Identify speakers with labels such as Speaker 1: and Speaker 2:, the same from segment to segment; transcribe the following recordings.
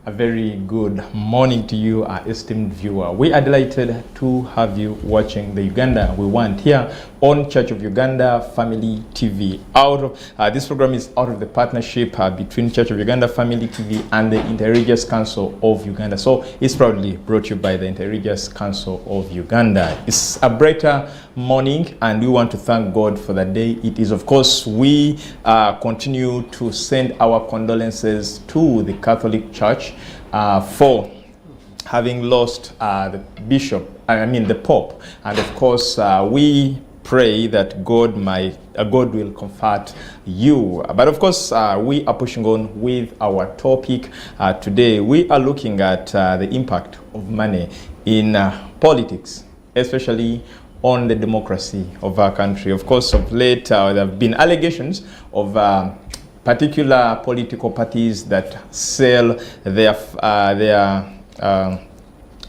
Speaker 1: A very good morning to you, our esteemed viewer. We are delighted to have you watching the Uganda We Want here on Church of Uganda Family TV. This program is out of the partnership between Church of Uganda Family TV and the Interreligious Council of Uganda. So it's proudly brought to you by the Interreligious Council of Uganda. It's a brighter morning and we want to thank God for the day it is. Of course, we continue to send our condolences to the Catholic Church for having lost the Pope, and of course we pray that God will comfort you. But of course we are pushing on with our topic today. We are looking at the impact of money in politics, especially on the democracy of our country. Of course, of late there have been allegations of particular political parties that sell their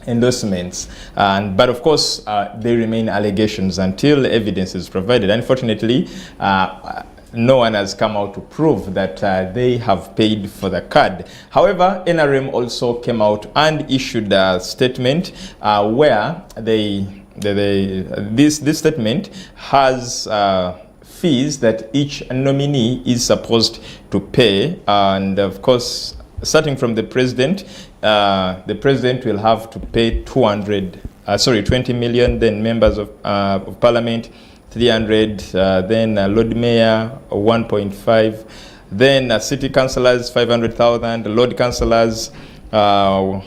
Speaker 1: endorsements, but of course they remain allegations until evidence is provided. Unfortunately, no one has come out to prove that they have paid for the card. However, NRM also came out and issued a statement where this statement has fees that each nominee is supposed to pay, and of course, starting from the president will have to pay 20 million, then members of parliament 300, then Lord Mayor 1.5, then city councillors 500,000, Lord councillors 1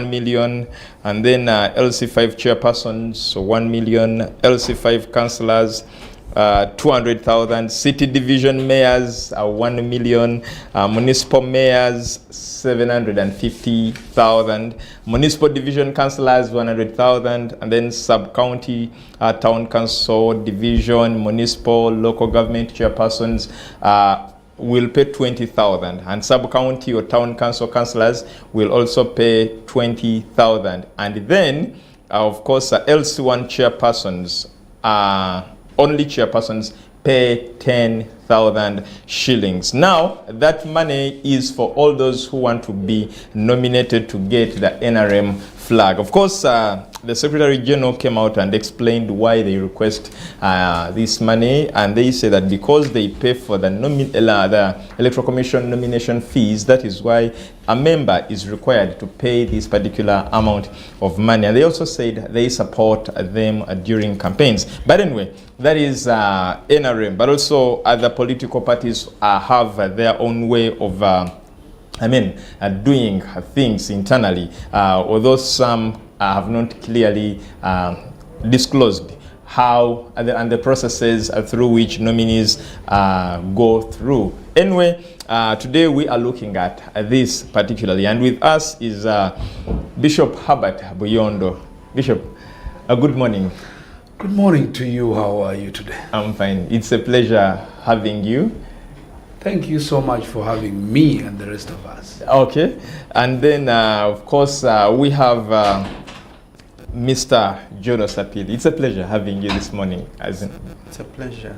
Speaker 1: million, and then LC5 chairpersons 1 million, LC5 councillors 200,000, city division mayors 1 million, municipal mayors 750,000, municipal division councillors 100,000, and then sub-county town council division, municipal local government chairpersons will pay 20,000, and sub-county or town council councillors will also pay 20,000, and then of course LC1 chairpersons only chairpersons pay 10,000 shillings. Now, that money is for all those who want to be nominated to get the NRM flag. Of course, the Secretary General came out and explained why they request this money, and they say that because they pay for the Electoral Commission nomination fees, that is why a member is required to pay this particular amount of money. And they also said they support them during campaigns. But anyway, that is NRM, but also other political parties have their own way of doing things internally, although some have not clearly disclosed how and the processes through which nominees go through. Anyway, today we are looking at this particularly, and with us is Bishop Herbert Buyondo. Bishop, good morning.
Speaker 2: Good morning to you. How are you today?
Speaker 1: I'm fine. It's a pleasure having you.
Speaker 2: Thank you so much for having me and the rest of us.
Speaker 1: Okay. And then, of course, we have Mr. John Osapiri. It's a pleasure having you this morning.
Speaker 3: It's a pleasure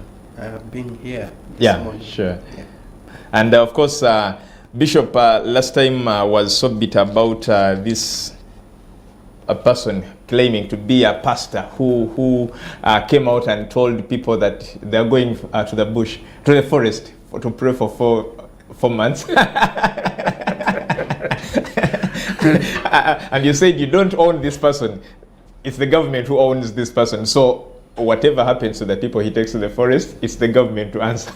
Speaker 3: being here
Speaker 1: this
Speaker 3: morning.
Speaker 1: Sure. Yeah. And, of course, Bishop, last time was so bitter about a person claiming to be a pastor who came out and told people that they're going to the bush, to the forest, to pray for four months. And you said you don't own this person. It's the government who owns this person. So whatever happens to the people he takes to the forest, it's the government to answer.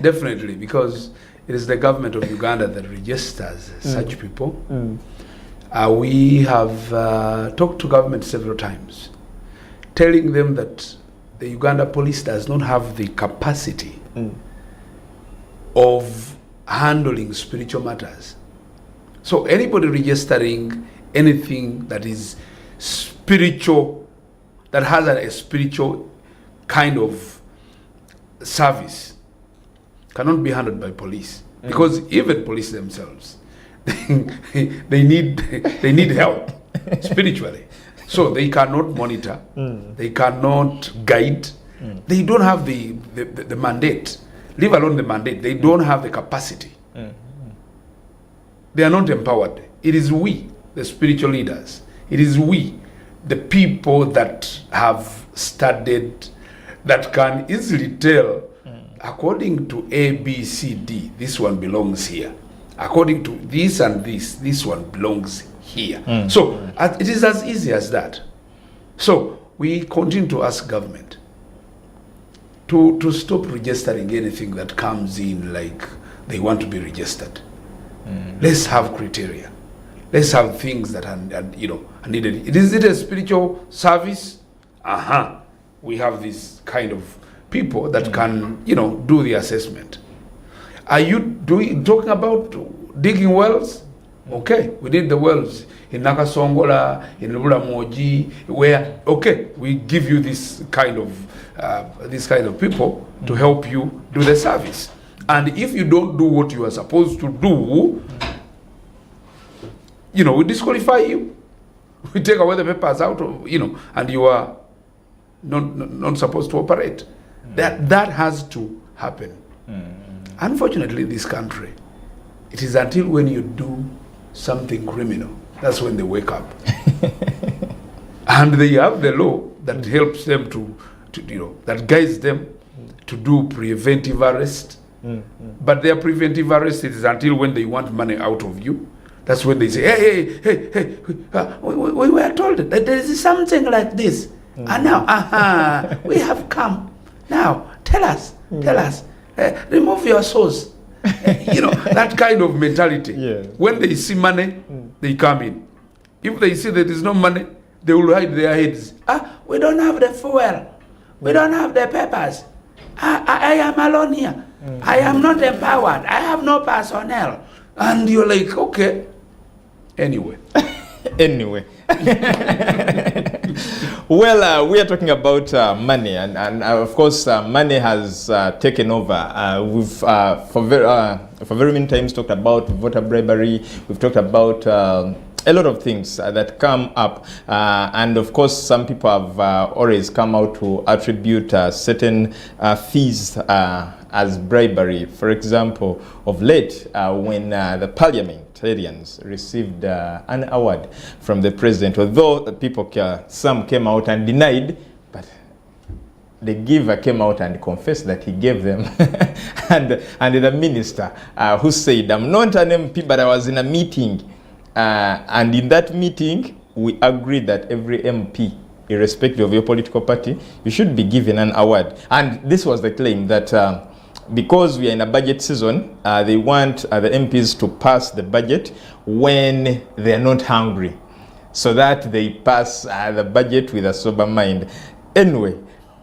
Speaker 2: Definitely, because it is the government of Uganda that registers such people. We have talked to government several times, telling them that the Uganda police does not have the capacity of handling spiritual matters. So anybody registering anything that is spiritual, that has a spiritual kind of service, cannot be handled by police, because even police themselves, they need help spiritually. So they cannot monitor, they cannot guide, they don't have the mandate, leave alone the mandate, they don't have the capacity. They are not empowered it is we, the spiritual leaders. It is we, the people that have studied, that can easily tell, according to A, B, C, D, this one belongs here. According to this and this one belongs here. So it is as easy as that. So we continue to ask government to stop registering anything that comes in like they want to be registered. Let's have criteria. Let's have things that are needed. Is it a spiritual service? We have this kind of people that can do the assessment. Are you talking about digging wells? Okay, we did the wells in Nakasongola, in Lulamoji, where we give you this kind of people to help you do the service. And if you don't do what you are supposed to do, we disqualify you. We take away the papers out of, and you are not supposed to operate. That has to happen. Unfortunately, in this country, it is until when you do something criminal, that's when they wake up. And they have the law that helps them to that guides them to do preventive arrest. But their preventive arrest is until when they want money out of you. That's when they say, hey, we were told that there is something like this. And now, we have come. Now, tell us, remove your source. That kind of mentality. Yeah. When they see money, they come in. If they see there is no money, they will hide their heads. We don't have the fuel. We don't have the papers. I am alone here. I am not empowered. I have no personnel. And you're like, okay. Anyway.
Speaker 1: Well, we are talking about money, and of course, money has taken over. We've for very many times talked about voter bribery. We've talked about a lot of things that come up, and of course, some people have always come out to attribute certain fees as bribery. For example, of late, when the parliamentarians received an award from the president, although some came out and denied, but the giver came out and confessed that he gave them. and the minister who said, I'm not an MP, but I was in a meeting. And in that meeting, we agreed that every MP, irrespective of your political party, you should be given an award. And this was the claim that because we are in a budget season, they want the MPs to pass the budget when they are not hungry, so that they pass the budget with a sober mind. Anyway,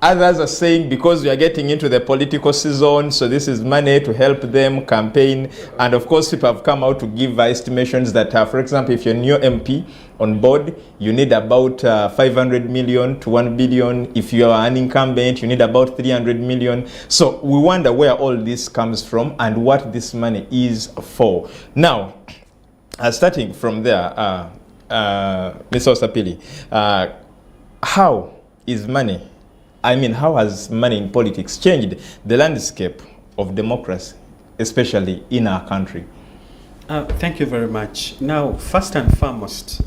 Speaker 1: others are saying because we are getting into the political season, so this is money to help them campaign. And of course, people have come out to give estimations that, for example, if you're a new MP on board, you need about 500 million to 1 billion. If you are an incumbent, you need about 300 million. So we wonder where all this comes from and what this money is for. Now, starting from there, Mr. Osapiri, how is money? How has money in politics changed the landscape of democracy, especially in our country?
Speaker 3: Thank you very much. Now, first and foremost,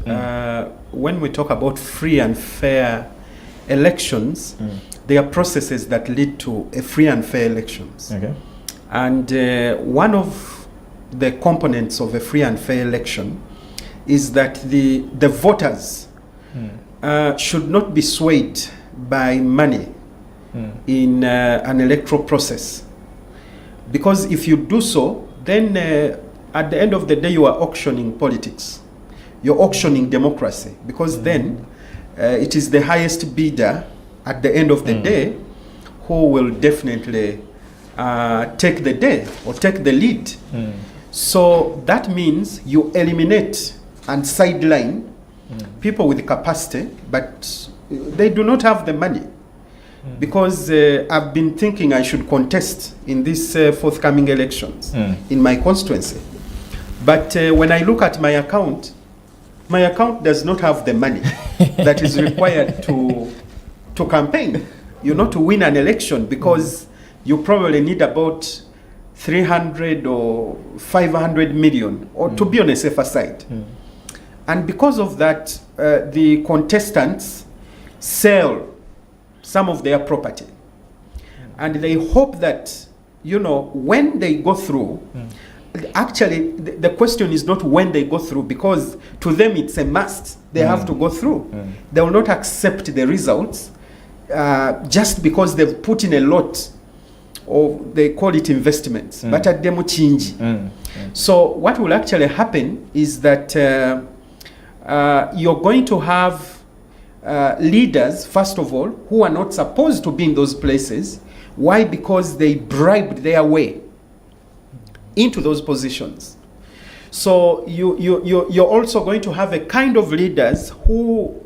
Speaker 3: when we talk about free and fair elections, there are processes that lead to a free and fair elections. Okay. And one of the components of a free and fair election is that the voters should not be swayed by money in an electoral process. Because if you do so, then at the end of the day, you are auctioning politics. You're auctioning democracy. Because then it is the highest bidder at the end of the day who will definitely take the day or take the lead. So that means you eliminate and sideline people with capacity, but they do not have the money. Because I've been thinking I should contest in these forthcoming elections in my constituency. But when I look at my account does not have the money that is required to campaign, to win an election, because you probably need about 300 or 500 million, or to be on a safer side. And because of that, the contestants sell some of their property. And they hope that, you know, when they go through, actually, the question is not when they go through, because to them it's a must. They have to go through. They will not accept the results just because they've put in a lot of, they call it investments, but at DemocJoin. So what will actually happen is that you're going to have leaders, first of all, who are not supposed to be in those places. Why? Because they bribed their way into those positions. So you're also going to have a kind of leaders who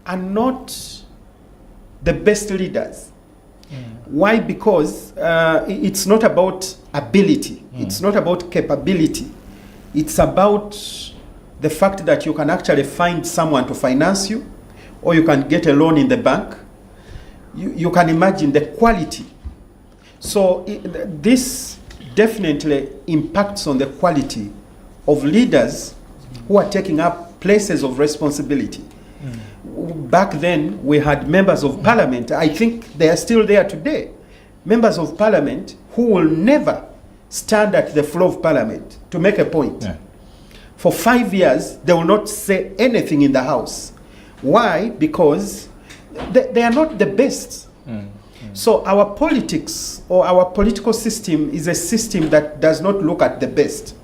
Speaker 3: are not the best leaders. Why? Because it's not about ability. It's not about capability. It's about the fact that you can actually find someone to finance you, or you can get a loan in the bank. You can imagine the quality. So this definitely impacts on the quality of leaders who are taking up places of responsibility. Back then, we had members of parliament. I think they are still there today. Members of parliament who will never stand at the floor of parliament to make a point. For 5 years, they will not say anything in the house. Why? Because they are not the best. So our politics or our political system is a system that does not look at the best.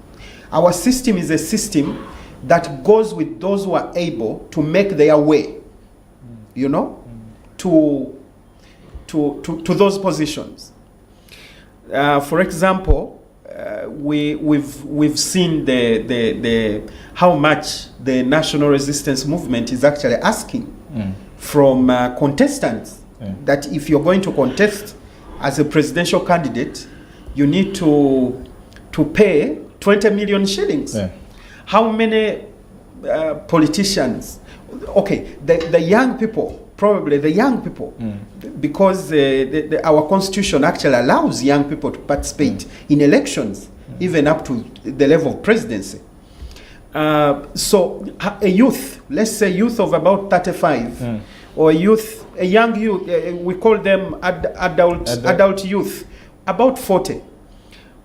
Speaker 3: Our system is a system that goes with those who are able to make their way, you know, to those positions. For example, we've seen the how much the national resistance movement is actually asking from contestants. That if you're going to contest as a presidential candidate, you need to pay 20 million shillings. How many politicians? Okay, the young people, probably the young people, because our constitution actually allows young people to participate in elections, even up to the level of presidency. So a youth, let's say youth of about 35, or a young youth, we call them adult youth, about 40.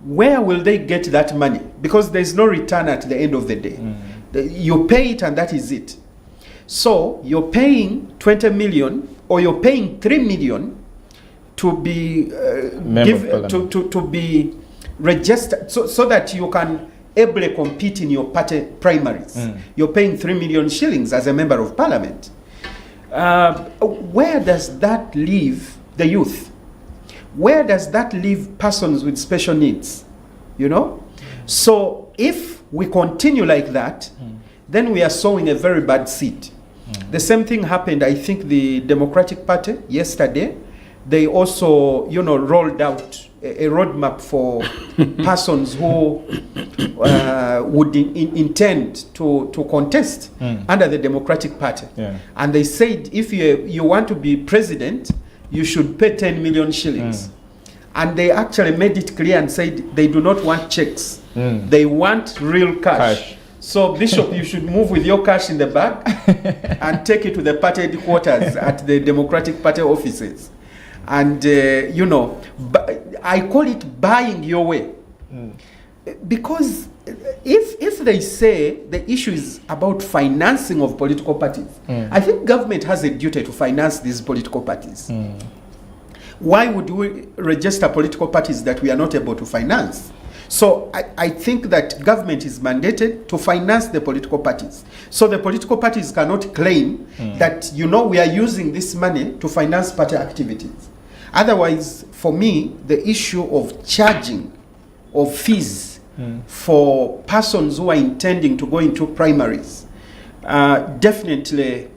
Speaker 3: Where will they get that money? Because there's no return at the end of the day. You pay it and that is it. So you're paying 20 million or you're paying 3 million to be to be registered so that you can ably compete in your party primaries. You're paying 3 million shillings as a member of parliament. Where does that leave the youth? Where does that leave persons with special needs? You know? So if we continue like that, then we are sowing a very bad seed. The same thing happened, I think, the Democratic Party yesterday. They also, you know, rolled out a roadmap for persons who would intend to contest under the Democratic Party. And they said, if you want to be president, you should pay 10 million shillings. And they actually made it clear and said they do not want checks. They want real cash. So, Bishop, you should move with your cash in the bag and take it to the party headquarters at the Democratic Party offices. And, you know, I call it buying your way. Because if they say the issue is about financing of political parties, I think government has a duty to finance these political parties. Why would we register political parties that we are not able to finance? So I think that government is mandated to finance the political parties. So the political parties cannot claim that, you know, we are using this money to finance party activities. Otherwise, for me, the issue of charging of fees for persons who are intending to go into primaries definitely,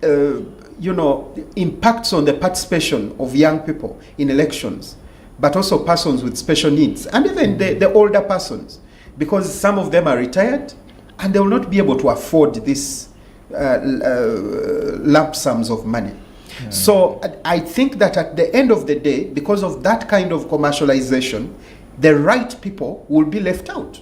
Speaker 3: you know, impacts on the participation of young people in elections, but also persons with special needs, and even the older persons, because some of them are retired and they will not be able to afford this lump sums of money. So I think that at the end of the day, because of that kind of commercialization, the right people will be left out.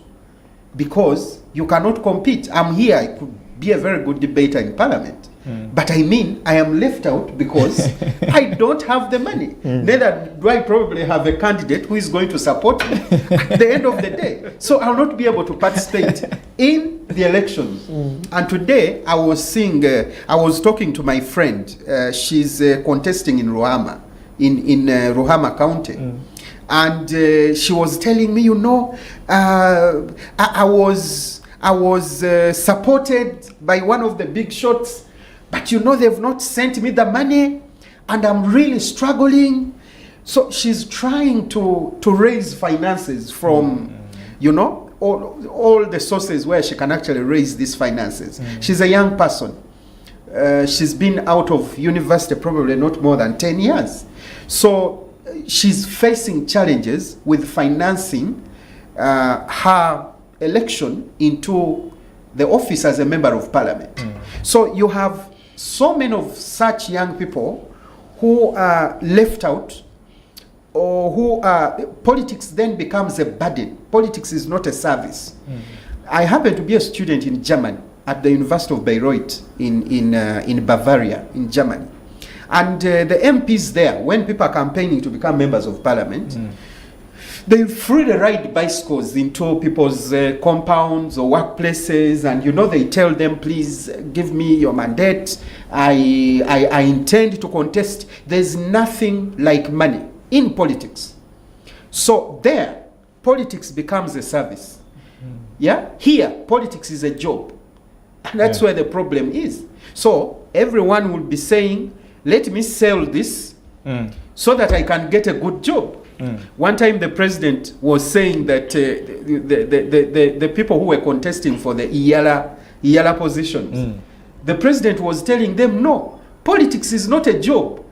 Speaker 3: because you cannot compete. I'm here, I could be a very good debater in parliament. But I mean, I am left out because I don't have the money. Neither do I probably have a candidate who is going to support me at the end of the day. So I'll not be able to participate in the elections. And today I was talking to my friend. She's contesting in Rohama, in Rohama County. And she was telling me, I was supported by one of the big shots, but they've not sent me the money, and I'm really struggling. So she's trying to raise finances from, all the sources where she can actually raise these finances. She's a young person. She's been out of university probably not more than 10 years. So she's facing challenges with financing her election into the office as a member of parliament. So you have so many of such young people who are left out, or who politics then becomes a burden. Politics is not a service. I happen to be a student in Germany at the University of Bayreuth in Bavaria, in Germany. And the MPs there, when people are campaigning to become members of parliament, they freely ride bicycles into people's compounds or workplaces, and they tell them, please give me your mandate. I intend to contest. There's nothing like money in politics. So there, politics becomes a service. Yeah? Here, politics is a job. And that's where the problem is. So everyone will be saying, let me sell this so that I can get a good job. One time the president was saying that the people who were contesting for the Iyala positions, the president was telling them, no, politics is not a job.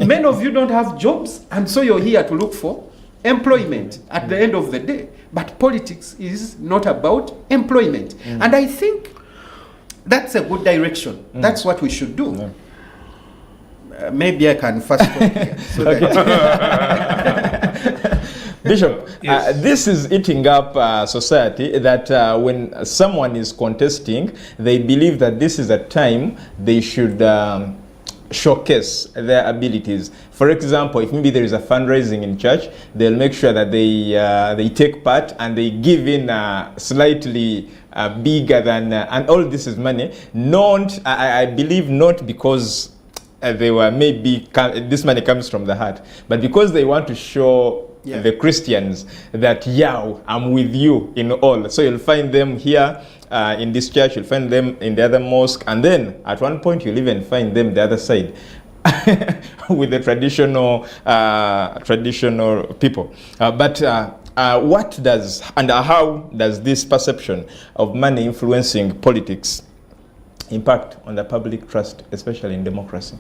Speaker 3: Many of you don't have jobs, and so you're here to look for employment at the end of the day. But politics is not about employment. And I think that's a good direction. That's what we should do. Maybe I can fast forward here. So
Speaker 1: Bishop,
Speaker 2: Yes.
Speaker 1: This is eating up society, that when someone is contesting, they believe that this is a time they should showcase their abilities. For example, if maybe there is a fundraising in church, they'll make sure that they take part and they give in slightly bigger than, and all this is money. I believe not because they were maybe, this money comes from the heart, but because they want to show the Christians that, I'm with you in all. So you'll find them here in this church, you'll find them in the other mosque, and then at one point you'll even find them the other side with the traditional people. But what does and how does this perception of money influencing politics impact on the public trust, especially in democracy?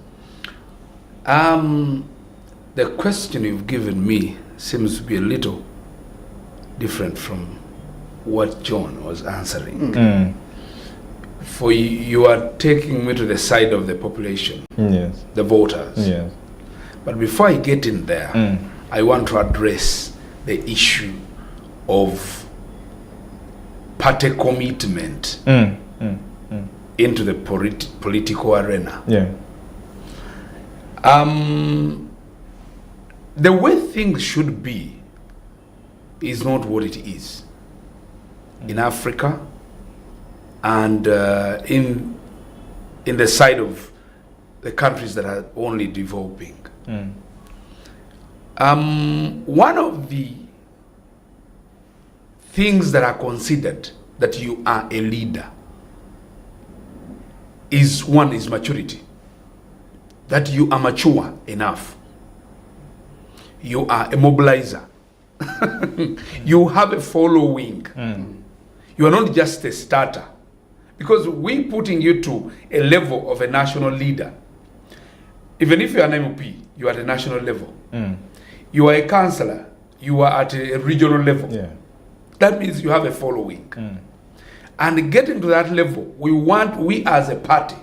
Speaker 2: The question you've given me seems to be a little different from what John was answering. For you are taking me to the side of the population, the voters.
Speaker 1: Yes.
Speaker 2: But before I get in there, I want to address the issue of party commitment into the political arena. The way things should be is not what it is in Africa and in the side of the countries that are only developing. One of the things that are considered that you are a leader is maturity. That you are mature enough. You are a mobilizer. You have a following. You are not just a starter. Because we putting you to a level of a national leader. Even if you are an MP, you are at a national level. You are a councillor, you are at a regional level. That means you have a following. And getting to that level, we as a party,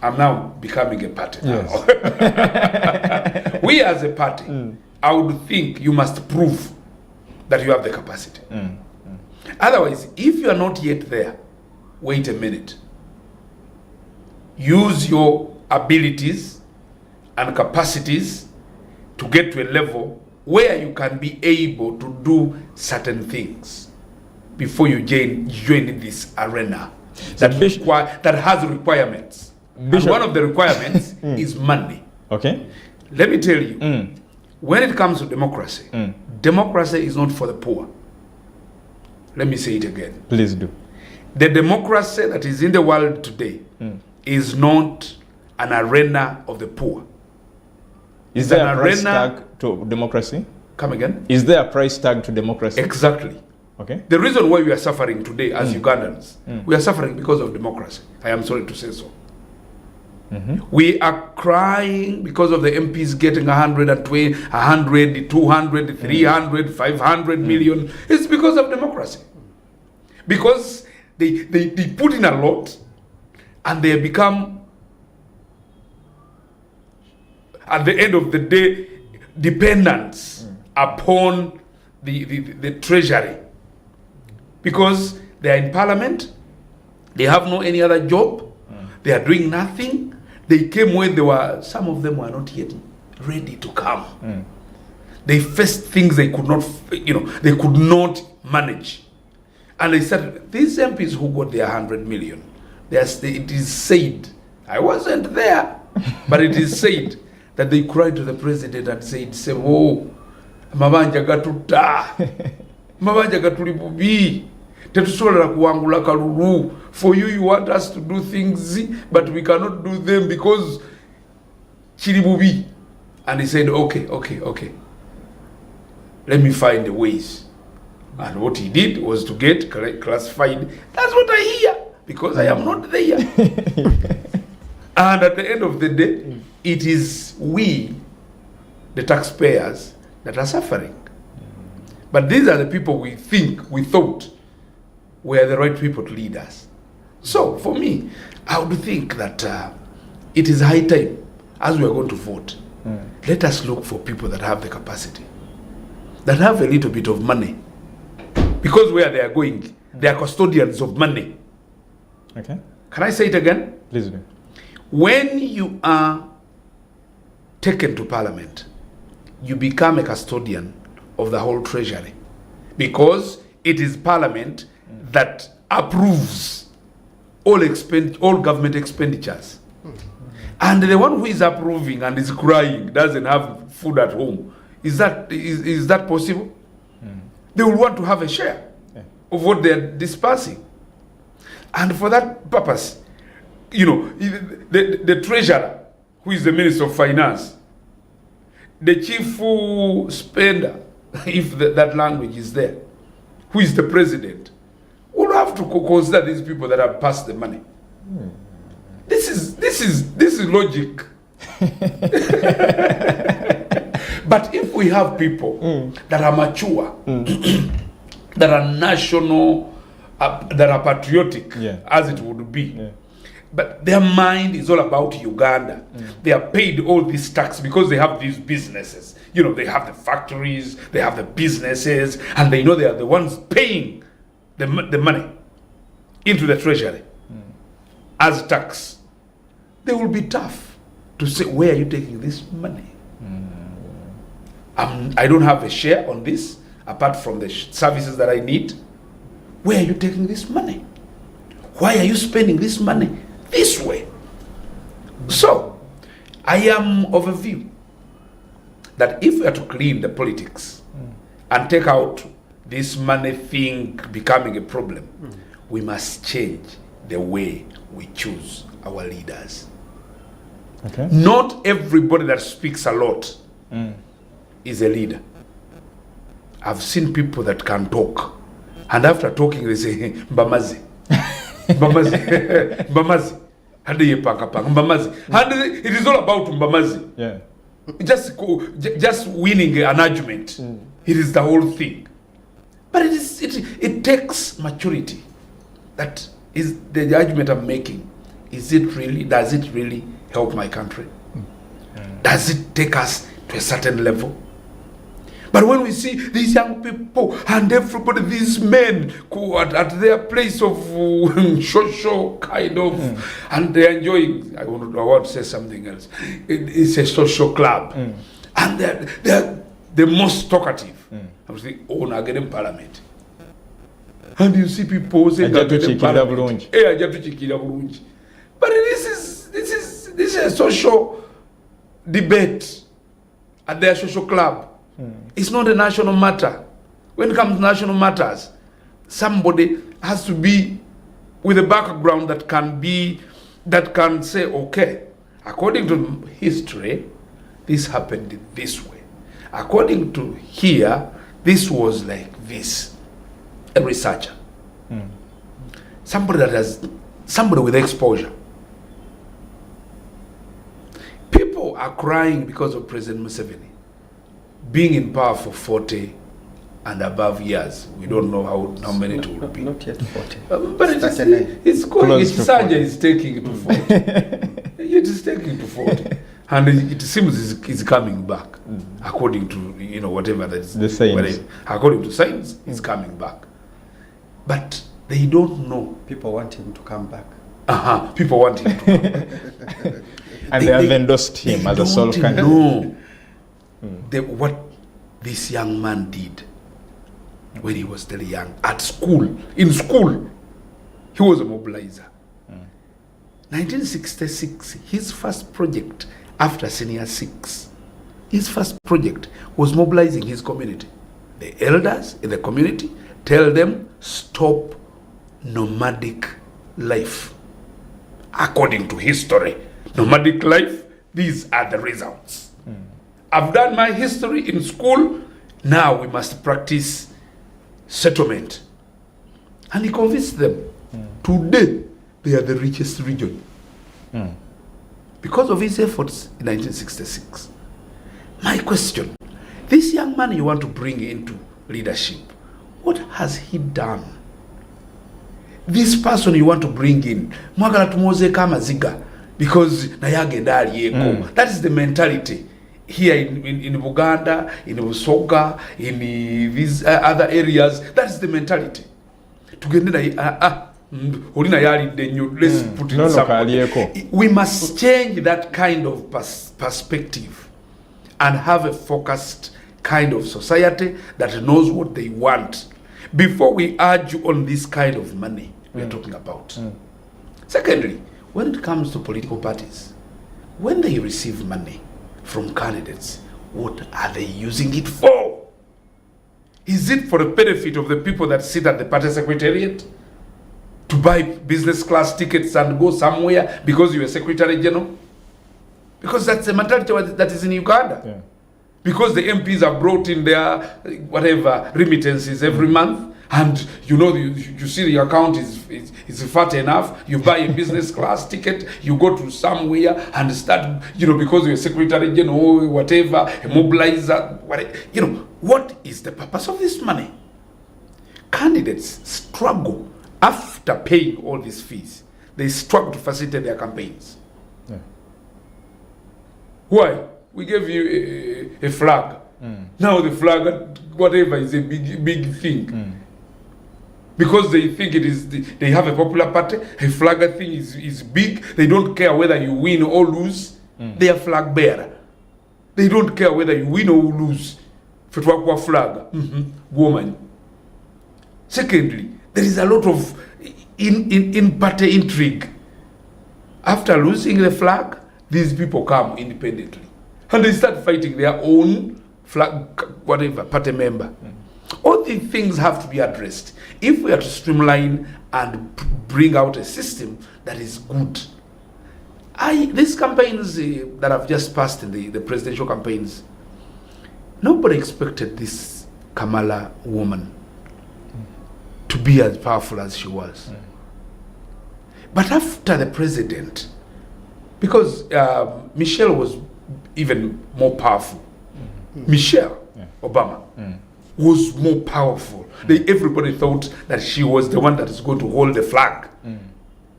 Speaker 2: I'm now becoming a party now. We as a party, I would think you must prove that you have the capacity. Otherwise, if you are not yet there, wait a minute. Use your abilities and capacities to get to a level where you can be able to do certain things before you join this arena that has requirements. And one of the requirements is money.
Speaker 1: Okay.
Speaker 2: Let me tell you, when it comes to democracy, democracy is not for the poor. Let me say it again.
Speaker 1: Please do.
Speaker 2: The democracy that is in the world today is not an arena of the poor.
Speaker 1: Is there a price tag to democracy?
Speaker 2: Come again?
Speaker 1: Is there a price tag to democracy?
Speaker 2: Exactly.
Speaker 1: Okay.
Speaker 2: The reason why we are suffering today as Ugandans, we are suffering because of democracy. I am sorry to say so. We are crying because of the MPs getting 120, 100, 200, 300, 500 million. It's because of democracy. Because they put in a lot and they become, at the end of the day, dependents upon the treasury. Because they are in parliament, they have no any other job, they are doing nothing. They came when some of them were not yet ready to come. They faced things they could not, they could not manage. And they said, these MPs who got their 100 million, it is said, I wasn't there, but it is said that they cried to the president and said, oh, mabanja gatuta, mabanja gatulibubi, tetusobola kuwangula kalulu. For you want us to do things, but we cannot do them because chilibubi. And he said, okay. Let me find the ways. And what he did was to get classified. That's what I hear, because I am not there. And at the end of the day, it is we, the taxpayers, that are suffering. But these are the people we thought were the right people to lead us. So for me, I would think that it is high time, as we are going to vote, let us look for people that have the capacity, that have a little bit of money. Because where they are going, they are custodians of money.
Speaker 1: Okay.
Speaker 2: Can I say it again?
Speaker 1: Please do.
Speaker 2: When you are taken to parliament, you become a custodian of the whole treasury. Because it is parliament that approves all government expenditures. And the one who is approving and is crying doesn't have food at home. Is that possible? They will want to have a share of what they are dispersing. And for that purpose, the treasurer, who is the Minister of Finance, the chief spender, if that language is there, who is the president, will have to consider these people that have passed the money. This is logic. But if we have people that are mature, that are national, that are patriotic, as it would be, but their mind is all about Uganda. They are paid all this tax because they have these businesses. They have the factories, they have the businesses, and they know they are the ones paying the money into the treasury as tax. They will be tough to say, where are you taking this money? I don't have a share on this, apart from the services that I need. Where are you taking this money? Why are you spending this money this way? So, I am of a view that if we are to clean the politics and take out this money thing becoming a problem, we must change the way we choose our leaders.
Speaker 1: Okay.
Speaker 2: Not everybody that speaks a lot is a leader. I've seen people that can talk, and after talking they say, Mbamazi. Mbamazi. Mbamazi. Mbamazi. And it is all about Mbamazi.
Speaker 1: Yeah.
Speaker 2: Just winning an argument. It is the whole thing. But it takes maturity. That is the argument I'm making. Does it really help my country? Does it take us to a certain level? But when we see these young people and everybody, these men who are at their place of social kind of, and they're enjoying, I want to say something else. It's a social club. And they're the most talkative. I was thinking, oh, now get in parliament. And you see people say that but this is a social debate at their social club. It's not a national matter. When it comes to national matters, somebody has to be with a background that can say, okay, according to history, this happened this way. According to here, this was like this. A researcher. Somebody with exposure. People are crying because of President Museveni being in power for 40 and above years. We don't know how many it will be.
Speaker 3: Not yet 40.
Speaker 2: But it's going, its surgery is taking it to 40. It is taking it to 40. And it seems it's coming back, according to, whatever that is.
Speaker 1: The science.
Speaker 2: According to science, it's coming back. But they don't know.
Speaker 3: People want him to come back.
Speaker 2: People want him to come back.
Speaker 1: And they have endorsed him as a sole candidate.
Speaker 2: Know what this young man did when he was still young, at school. In school, he was a mobilizer. 1966, his first project after senior 6, his first project was mobilizing his community. The elders in the community tell them, stop nomadic life. According to history, nomadic life, these are the results. I've done my history in school, now we must practice settlement. And he convinced them. Today, they are the richest region. Because of his efforts in 1966. My question, this young man you want to bring into leadership, what has he done? This person you want to bring in, mwagala tumuoze kama ziga, because nayagenda aliyeko. That is the mentality here in Buganda, in Busoga, in these other areas. That is the mentality. Let's put it somewhere. We must change that kind of perspective and have a focused kind of society that knows what they want before we argue on this kind of money we're talking about. Secondly, when it comes to political parties, when they receive money from candidates, what are they using it for? Is it for the benefit of the people that sit at the party secretariat? To buy business class tickets and go somewhere because you're a secretary general? Because that's the mentality that is in Uganda. Because the MPs are brought in their whatever remittances every month, and you see the account is fat enough, you buy a business class ticket, you go to somewhere and start, because you're a secretary general or whatever, a mobilizer, what is the purpose of this money? Candidates struggle after paying all these fees. They struggle to facilitate their campaigns. Why? We gave you a flag. Now the flag, whatever, is a big thing. Because they think they have a popular party, a flag thing is big. They don't care whether you win or lose. They are flag bearer. They don't care whether you win or lose. Fetwa flag. Woman. Secondly, there is a lot of in-party intrigue. After losing the flag, these people come independently. And they start fighting their own flag, whatever, party member. All these things have to be addressed if we are to streamline and bring out a system that is good. These campaigns that have just passed in the presidential campaigns, nobody expected this Kamala woman to be as powerful as she was. But after the president, because Michelle was even more powerful. Michelle Obama was more powerful. Everybody thought that she was the one that is going to hold the flag,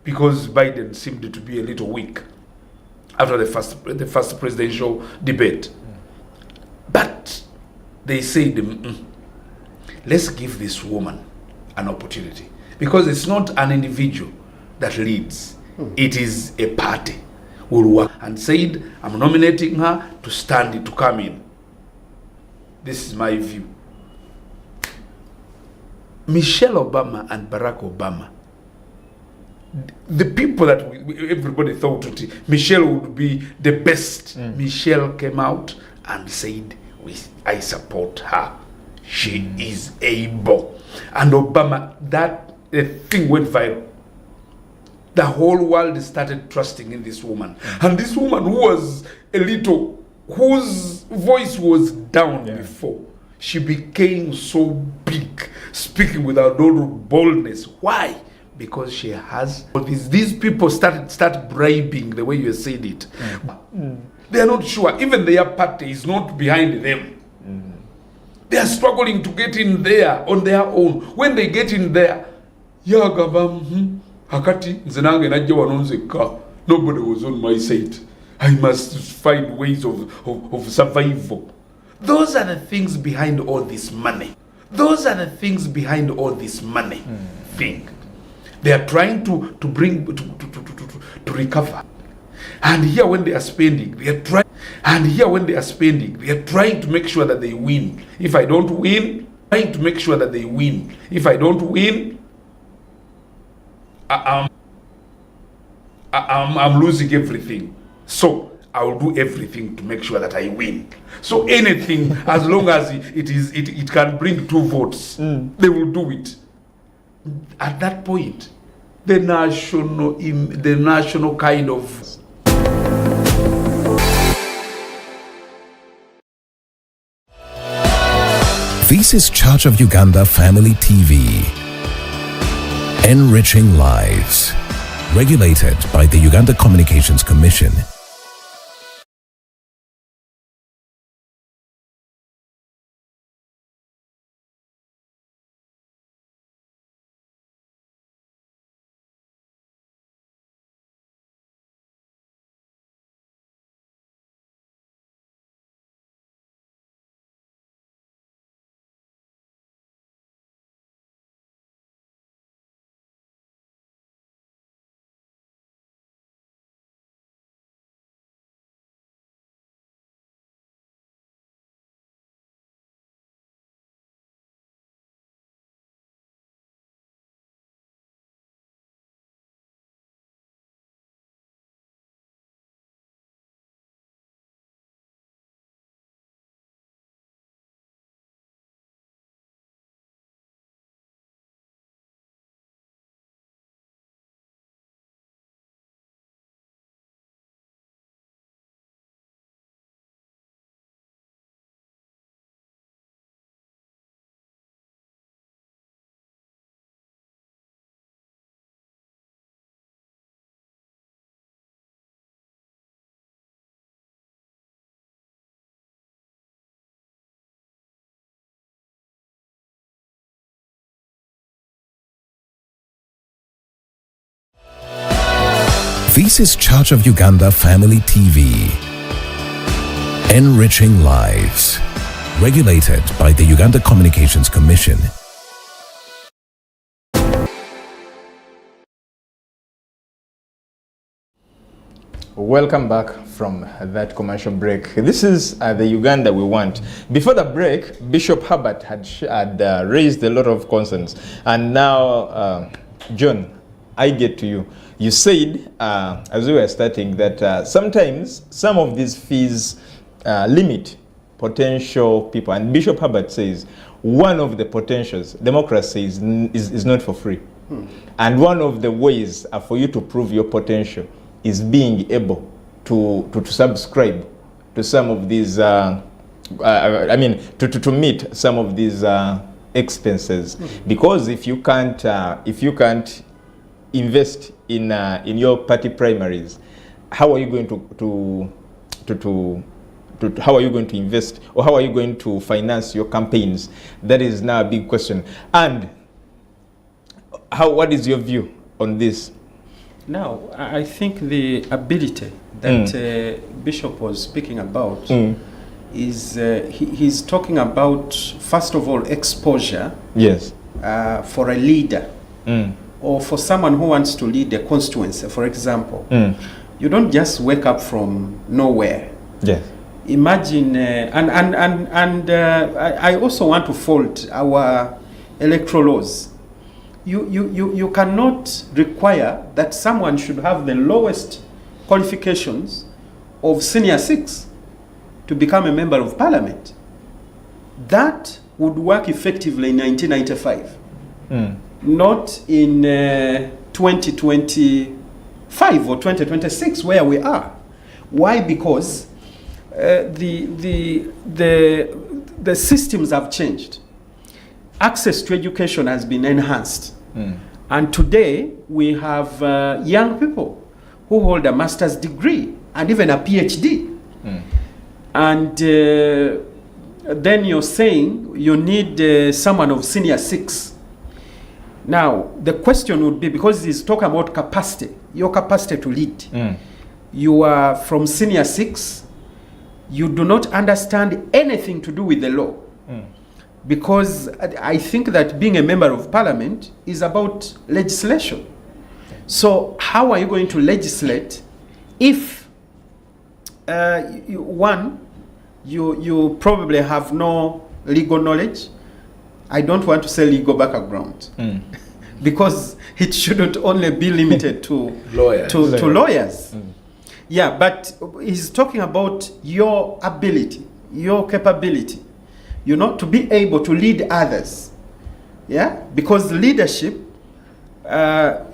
Speaker 2: because Biden seemed to be a little weak after the first presidential debate. But they said, let's give this woman an opportunity. Because it's not an individual that leads. It is a party who will work, and said, I'm nominating her to stand, to come in. This is my view. Michelle Obama and Barack Obama, the people that everybody thought Michelle would be the best. Michelle came out and said, I support her. She is able. And Obama, that thing went viral. The whole world started trusting in this woman. And this woman who was whose voice was down before, she became so big, speaking with a lot of boldness. Why? Because she has these people start bribing the way you said it. They are not sure. Even their party is not behind them. They are struggling to get in there on their own. When they get in there, Hakati nzenange najja wanonzeka. Nobody was on my side. I must find ways of survival. Those are the things behind all this money. Those are the things behind all this money thing. They are trying to bring to recover. And here when they are spending, they are trying. And here when they are spending, they are trying to make sure that they win. If I don't win, trying to make sure that they win. If I don't win, I'm losing everything. So I will do everything to make sure that I win. So anything, as long as it can bring 2 votes, they will do it. At that point, the national kind of
Speaker 4: This is Church of Uganda Family TV. Enriching lives. Regulated by the Uganda Communications Commission. This is Church of Uganda Family TV. Enriching lives. Regulated by the Uganda Communications Commission.
Speaker 1: Welcome back from that commercial break. This is the Uganda we want. Before the break, Bishop Herbert had raised a lot of concerns. And now, John, I get to you. You said, as we were starting, that sometimes some of these fees limit potential people. And Bishop Herbert says one of the potentials, democracy is not for free. And one of the ways for you to prove your potential is being able to subscribe to some of these, to meet some of these expenses. Because if you can't invest in your party primaries, how are you going to how are you going to invest, or how are you going to finance your campaigns? That is now a big question. And what is your view on this?
Speaker 3: Now, I think the ability that Bishop was speaking about is he's talking about, first of all, exposure.
Speaker 1: Yes.
Speaker 3: For a leader or for someone who wants to lead a constituency, for example. You don't just wake up from nowhere.
Speaker 1: Yes.
Speaker 3: Imagine, I also want to fault our electoral laws. You cannot require that someone should have the lowest qualifications of senior 6 to become a member of parliament. That would work effectively in 1995, not in 2025 or 2026 where we are. Why? Because the systems have changed. Access to education has been enhanced. And today we have young people who hold a master's degree and even a PhD. And then you're saying you need someone of senior 6. Now, the question would be, because he's talking about capacity, your capacity to lead. You are from senior 6, you do not understand anything to do with the law. Because I think that being a member of parliament is about legislation. So how are you going to legislate if, you probably have no legal knowledge? I don't want to say legal background, because it shouldn't only be limited to lawyers. Yeah, but he's talking about your ability, your capability, to be able to lead others. Yeah, because leadership,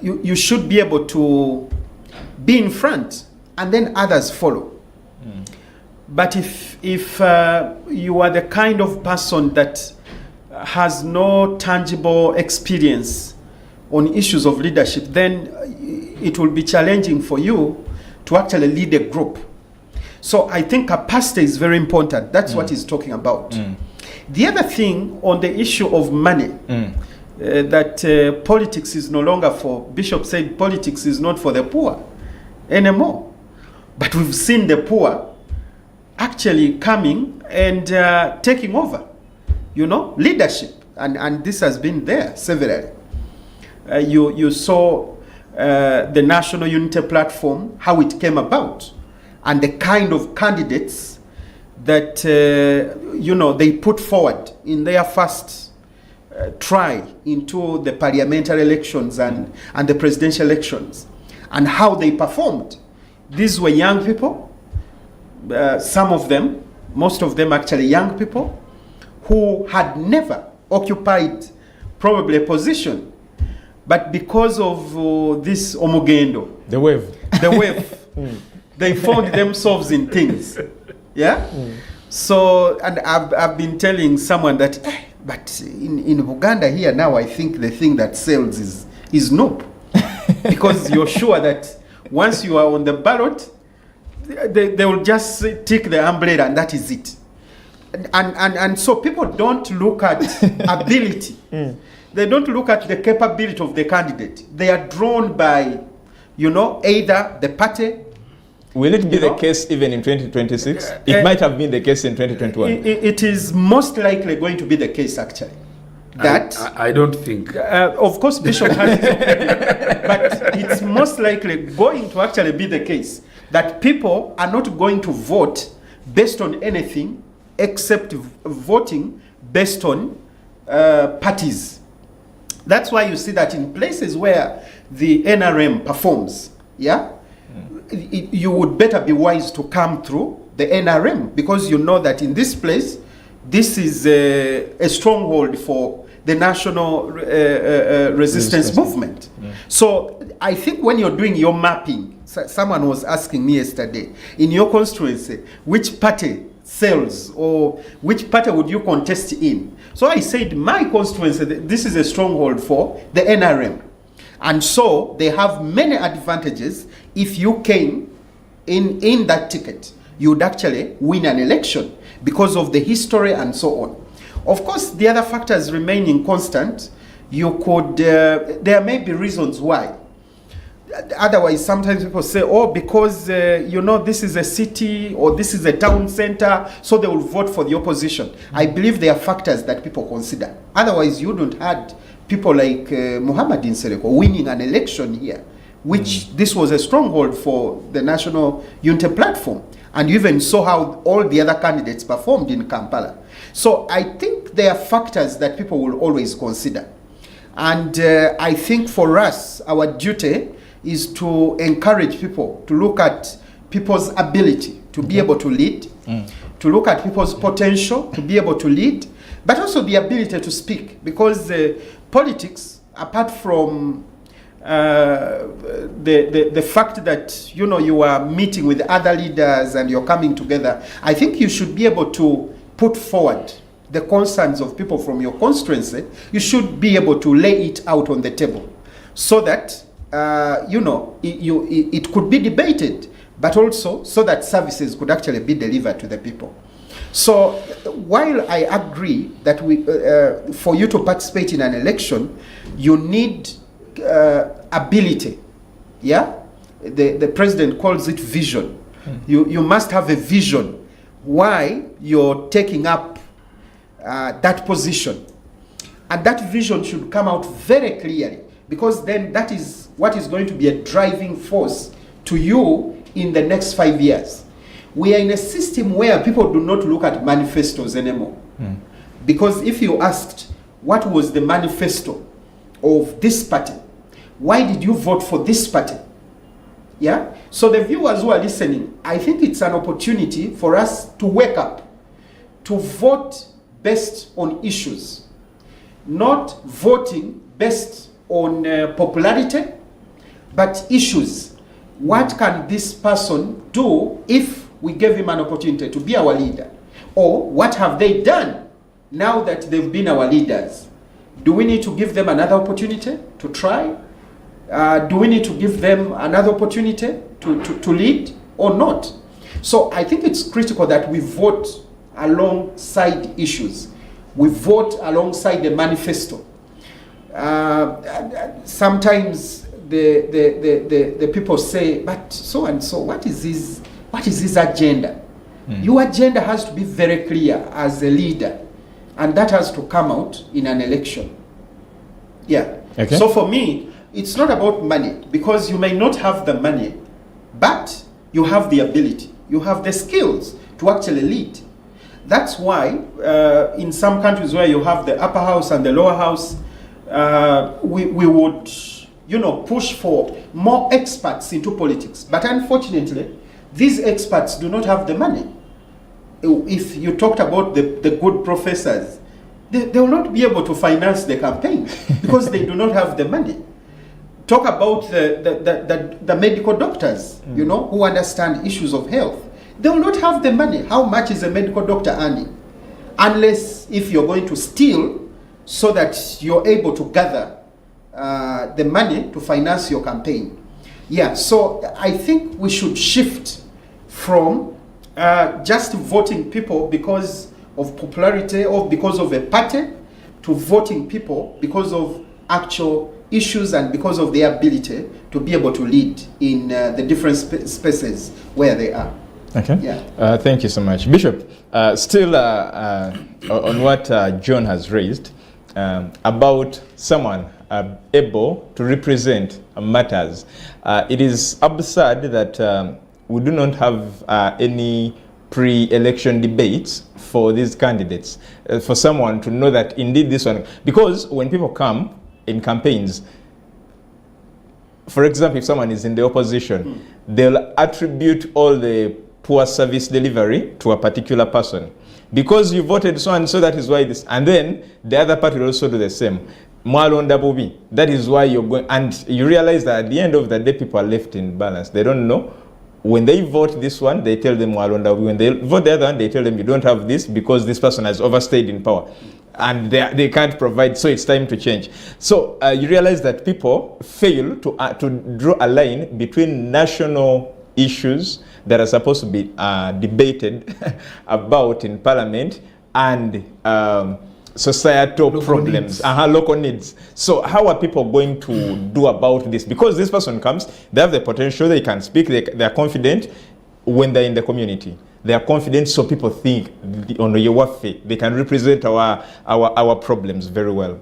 Speaker 3: you should be able to be in front and then others follow. But if you are the kind of person that has no tangible experience on issues of leadership, then it will be challenging for you to actually lead a group. So I think capacity is very important. That's what he's talking about. The other thing on the issue of money, that politics is no longer for, Bishop said politics is not for the poor anymore. But we've seen the poor actually coming and taking over, leadership. And this has been there severally. You saw the National Unity Platform, how it came about, and the kind of candidates that, they put forward in their first try into the parliamentary elections and the presidential elections, and how they performed. These were young people, some of them, most of them actually young people, who had never occupied probably a position. But because of this omogendo, the wave, they found themselves in things. Yeah? So, and I've been telling someone that, but in Uganda here now, I think the thing that sells is nope. Because you're sure that once you are on the ballot, they will just take the umbrella and that is it. And so people don't look at ability. They don't look at the capability of the candidate. They are drawn by, either the party.
Speaker 1: Will it be the case even in 2026? It might have been the case in 2021.
Speaker 3: It is most likely going to be the case, actually. That
Speaker 2: I don't think.
Speaker 3: Of course, Bishop has his opinion, but it's most likely going to actually be the case that people are not going to vote based on anything except voting based on parties. That's why you see that in places where the NRM performs, you would better be wise to come through the NRM, because you know that in this place, this is a stronghold for the national resistance movement. So I think when you're doing your mapping, someone was asking me yesterday, in your constituency, which party sells, or which party would you contest in? So I said, my constituency, this is a stronghold for the NRM. And so they have many advantages. If you came in that ticket, you would actually win an election because of the history and so on. Of course, the other factors remaining constant, you could, there may be reasons why. otherwise sometimes people say, oh, because this is a city or this is a town center, so they will vote for the opposition. I believe there are factors that people consider. Otherwise you don't had people like Muhammad Nsereko winning an election here, which this was a stronghold for the National Unity Platform. And you even saw how all the other candidates performed in Kampala. So I think there are factors that people will always consider. And I think for us, our duty is to encourage people to look at people's ability to be able to lead, to look at people's potential to be able to lead, but also the ability to speak. Because politics, apart from the fact that you are meeting with other leaders and you're coming together, I think you should be able to put forward the concerns of people from your constituency. You should be able to lay it out on the table so that it could be debated, but also so that services could actually be delivered to the people. So while I agree that for you to participate in an election, you need ability. Yeah, the president calls it vision. You must have a vision why you're taking up that position, and that vision should come out very clearly, because then that is what is going to be a driving force to you in the next 5 years. We are in a system where people do not look at manifestos anymore, because if you asked what was the manifesto of this party, why did you vote for this party? Yeah. So the viewers who are listening, I think it's an opportunity for us to wake up, to vote based on issues, not voting based on popularity, but issues. What can this person do if we gave him an opportunity to be our leader? Or what have they done now that they've been our leaders? Do we need to give them another opportunity to try? Do we need to give them another opportunity to lead or not? So I think it's critical that we vote alongside issues. We vote alongside the manifesto. Sometimes the people say, but so and so, what is his agenda? Your agenda has to be very clear as a leader, and that has to come out in an election. Yeah. Okay. So for me, it's not about money, because you may not have the money, but you have the ability, you have the skills to actually lead. That's why in some countries where you have the upper house and the lower house, we would push for more experts into politics. But unfortunately, these experts do not have the money. If you talked about the good professors, they will not be able to finance the campaign because they do not have the money. Talk about the medical doctors, who understand issues of health. They will not have the money. How much is a medical doctor earning? Unless if you're going to steal so that you're able to gather the money to finance your campaign. Yeah, so I think we should shift from just voting people because of popularity or because of a party to voting people because of actual issues and because of their ability to be able to lead in the different spaces where they are.
Speaker 1: Okay. Yeah. Thank you so much, Bishop. Still on what John has raised about someone able to represent matters. It is absurd that we do not have any pre-election debates for these candidates, for someone to know that indeed this one, because when people come in campaigns, for example, if someone is in the opposition, they'll attribute all the poor service delivery to a particular person. Because you voted so and so, that is why this, and then the other party will also do the same. That is why you're going, and you realize that at the end of the day, people are left in balance. They don't know. When they vote this one, they tell them Mwalondabubi. When they vote the other one, they tell them you don't have this because this person has overstayed in power. And they can't provide, so it's time to change. So you realize that people fail to draw a line between national issues that are supposed to be debated about in Parliament and societal
Speaker 2: Local
Speaker 1: problems,
Speaker 2: needs.
Speaker 1: local needs. So how are people going to do about this? Because this person comes, they have the potential, they can speak, they are confident when they're in the community. They are confident, so people think on your warfare, they can represent our problems very well.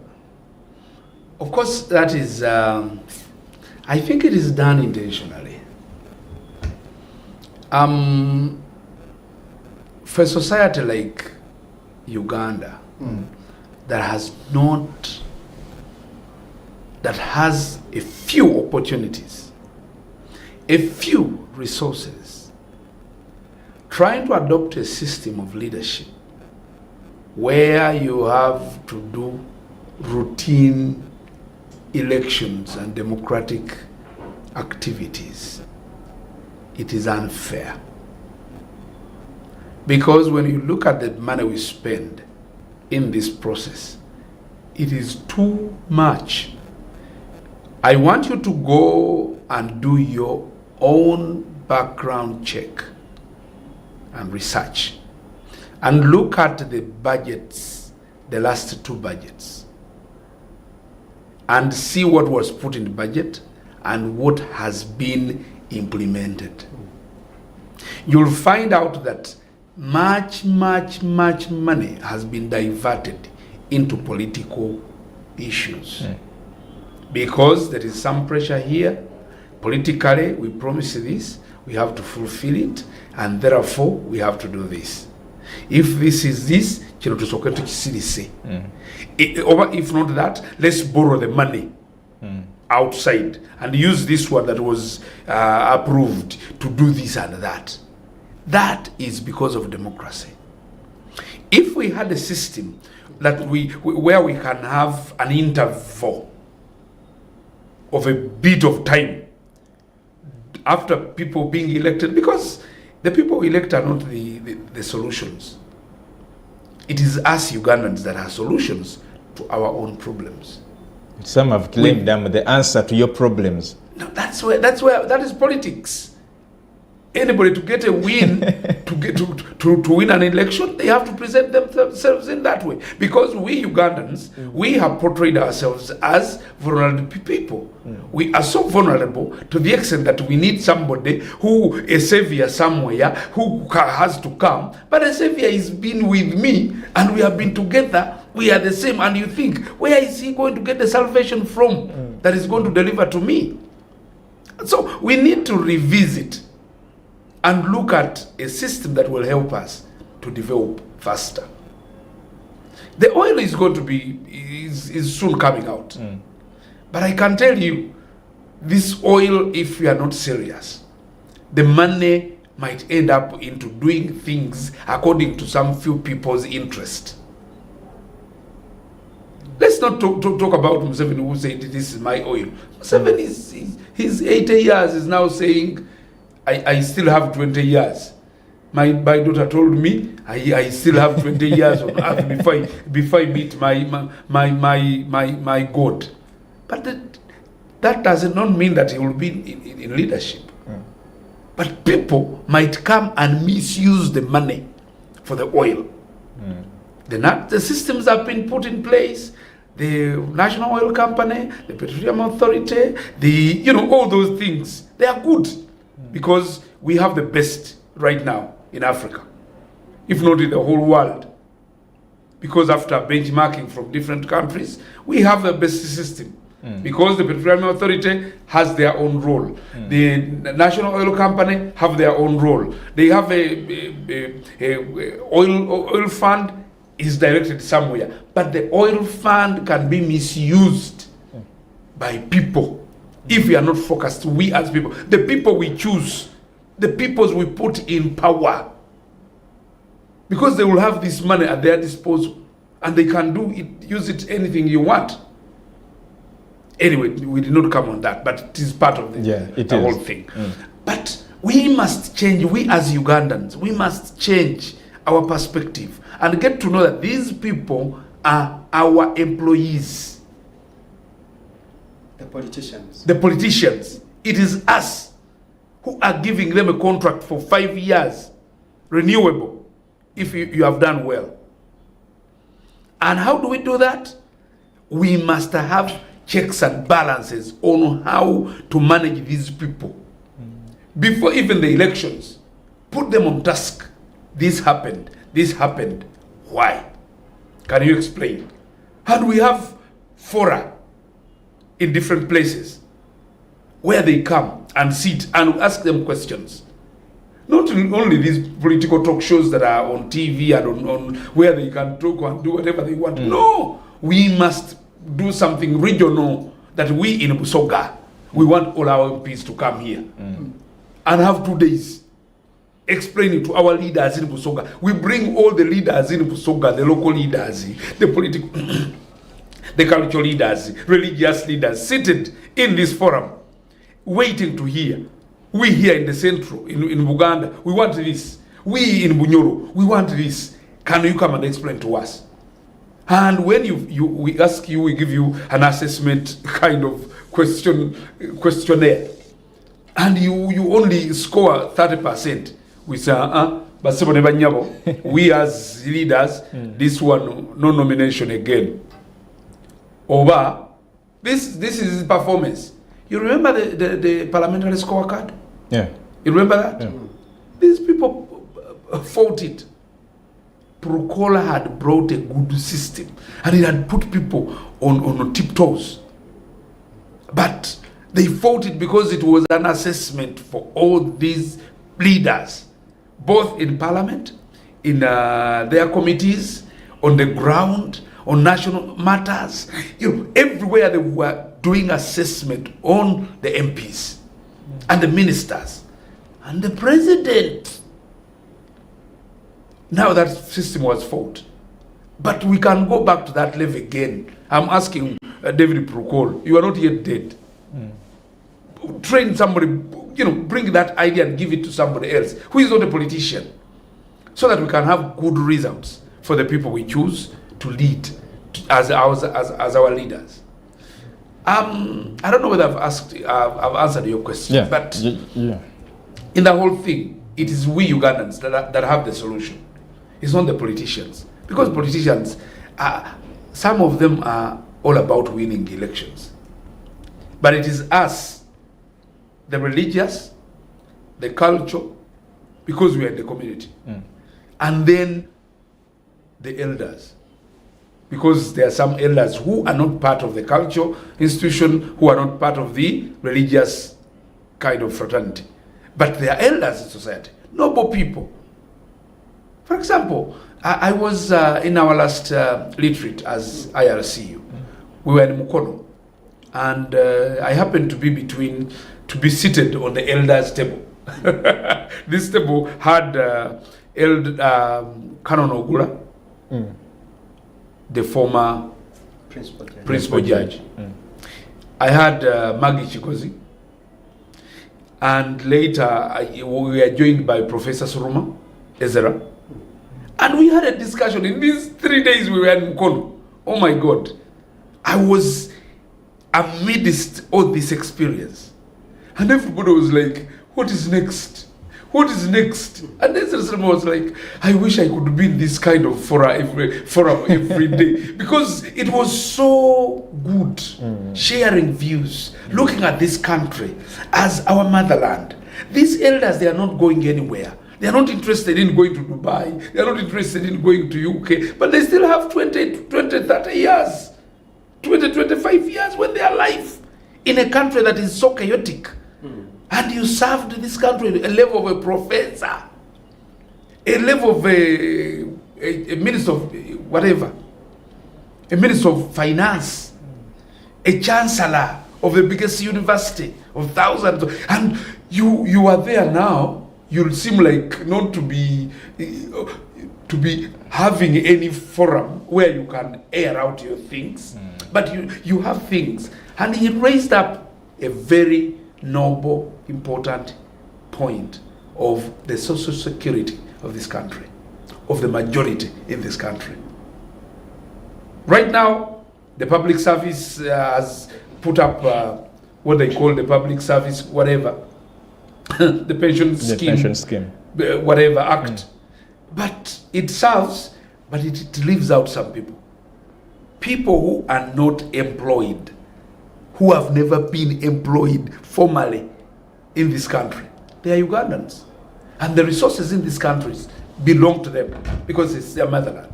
Speaker 2: Of course, that is, I think it is done intentionally. For a society like Uganda, that has a few opportunities, a few resources, trying to adopt a system of leadership where you have to do routine elections and democratic activities, it is unfair. Because when you look at the money we spend in this process, it is too much. I want you to go and do your own background check and research and look at the budgets, the last 2 budgets, and see what was put in the budget and what has been implemented. You'll find out that much money has been diverted into political issues. Because there is some pressure here. Politically, we promise this, we have to fulfill it, and therefore we have to do this. If this is this, if not that, let's borrow the money outside and use this one that was approved to do this and that. That is because of democracy. If we had a system that where we can have an interval of a bit of time after people being elected, because the people we elect are not the solutions. It is us Ugandans that are solutions to our own problems.
Speaker 1: Some have claimed them the answer to your problems.
Speaker 2: No, that is politics. Anybody to get a win, to win an election, they have to present themselves in that way. Because we Ugandans, we have portrayed ourselves as vulnerable people. We are so vulnerable to the extent that we need somebody a savior somewhere who has to come. But a savior has been with me and we have been together. We are the same. And you think, where is he going to get the salvation from that is going to deliver to me? So we need to revisit and look at a system that will help us to develop faster. The oil is going to is soon coming out. But I can tell you, this oil, if we are not serious, the money might end up into doing things according to some few people's interest. Let's not talk about Museveni who said, this is my oil. Museveni, he's 80 years, is now saying, I still have 20 years. My daughter told me I still have 20 years on earth before I meet my God. But that does not mean that he will be in leadership. But people might come and misuse the money for the oil. The systems have been put in place. The National Oil Company, the Petroleum Authority, all those things, they are good. Because we have the best right now in Africa, if not in the whole world. Because after benchmarking from different countries, we have the best system. Because the Petroleum Authority has their own role. The National Oil Company have their own role. They have a oil fund is directed somewhere. But the oil fund can be misused by people. If we are not focused, we as people, the people we choose, the peoples we put in power, because they will have this money at their disposal and they can use it anything you want. Anyway, we did not come on that, but it is part of the whole thing. But we must change, we as Ugandans, we must change our perspective and get to know that these people are our employees. The politicians. It is us who are giving them a contract for 5 years, renewable, if you have done well. And how do we do that? We must have checks and balances on how to manage these people. Before even the elections, put them on task. This happened. Why? Can you explain? And we have fora in different places where they come and sit and ask them questions. Not only these political talk shows that are on TV and on where they can talk and do whatever they want. No, we must do something regional that we in Busoga, we want all our MPs to come here and have 2 days explaining to our leaders in Busoga. We bring all the leaders in Busoga, the local leaders, the political, the cultural leaders, religious leaders, seated in this forum, waiting to hear. We here in the central, in Buganda, we want this. We in Bunyoro, we want this. Can you come and explain to us? And when we ask you, we give you an assessment kind of questionnaire, and you only score 30%. We say, we as leaders, this one, no nomination again. Over, this is performance. You remember the parliamentary scorecard?
Speaker 1: Yeah.
Speaker 2: You remember that?
Speaker 1: Yeah.
Speaker 2: These people fought it. Procola had brought a good system and it had put people on tiptoes. But they fought it because it was an assessment for all these leaders, both in parliament, in their committees, on the ground, on national matters. Everywhere they were doing assessment on the MPs and the ministers and the president. Now that system was fought. But we can go back to that level again. I'm asking David Procol, you are not yet dead. Train somebody, bring that idea and give it to somebody else who is not a politician, so that we can have good results for the people we choose to lead as our leaders. I don't know whether I've answered your question, but in the whole thing, it is we Ugandans that have the solution. It's not the politicians, because politicians, some of them are all about winning elections, but it is us, the religious, the culture, because we are in the community, and then the elders, because there are some elders who are not part of the culture institution, who are not part of the religious kind of fraternity, but they are elders in society, noble people. For example, I was in our last retreat as IRCU. We were in Mukono, and I happened to be seated on the elders' table. This table had Canon Ogula, the former principal judge. I had Maggie Chikozi, and later we were joined by Professor Suruma Ezra. And we had a discussion in these 3 days we were in Mukono. Oh my God. I was amidst all this experience. And everybody was like, what is next? What is next? And then Suruma was like, I wish I could be in this kind of forum every day. Because it was so good, sharing views, looking at this country as our motherland. These elders, they are not going anywhere. They are not interested in going to Dubai. They are not interested in going to UK. But they still have 20, 30 years, 20, 25 years when they are alive in a country that is so chaotic. And you served this country at a level of a professor, a level of a minister of whatever, a minister of finance, a chancellor of the biggest university of thousands. And you are there now. You'll seem like not to be having any forum where you can air out your things, but you have things. And he raised up a very noble, important point of the social security of this country, of the majority in this country. Right now, the public service has put up what they call the public service, whatever, the pension scheme, whatever act. But it serves, but it leaves out some people. people who are not employed, who have never been employed formally in this country. They are Ugandans. And the resources in these countries belong to them because it's their motherland.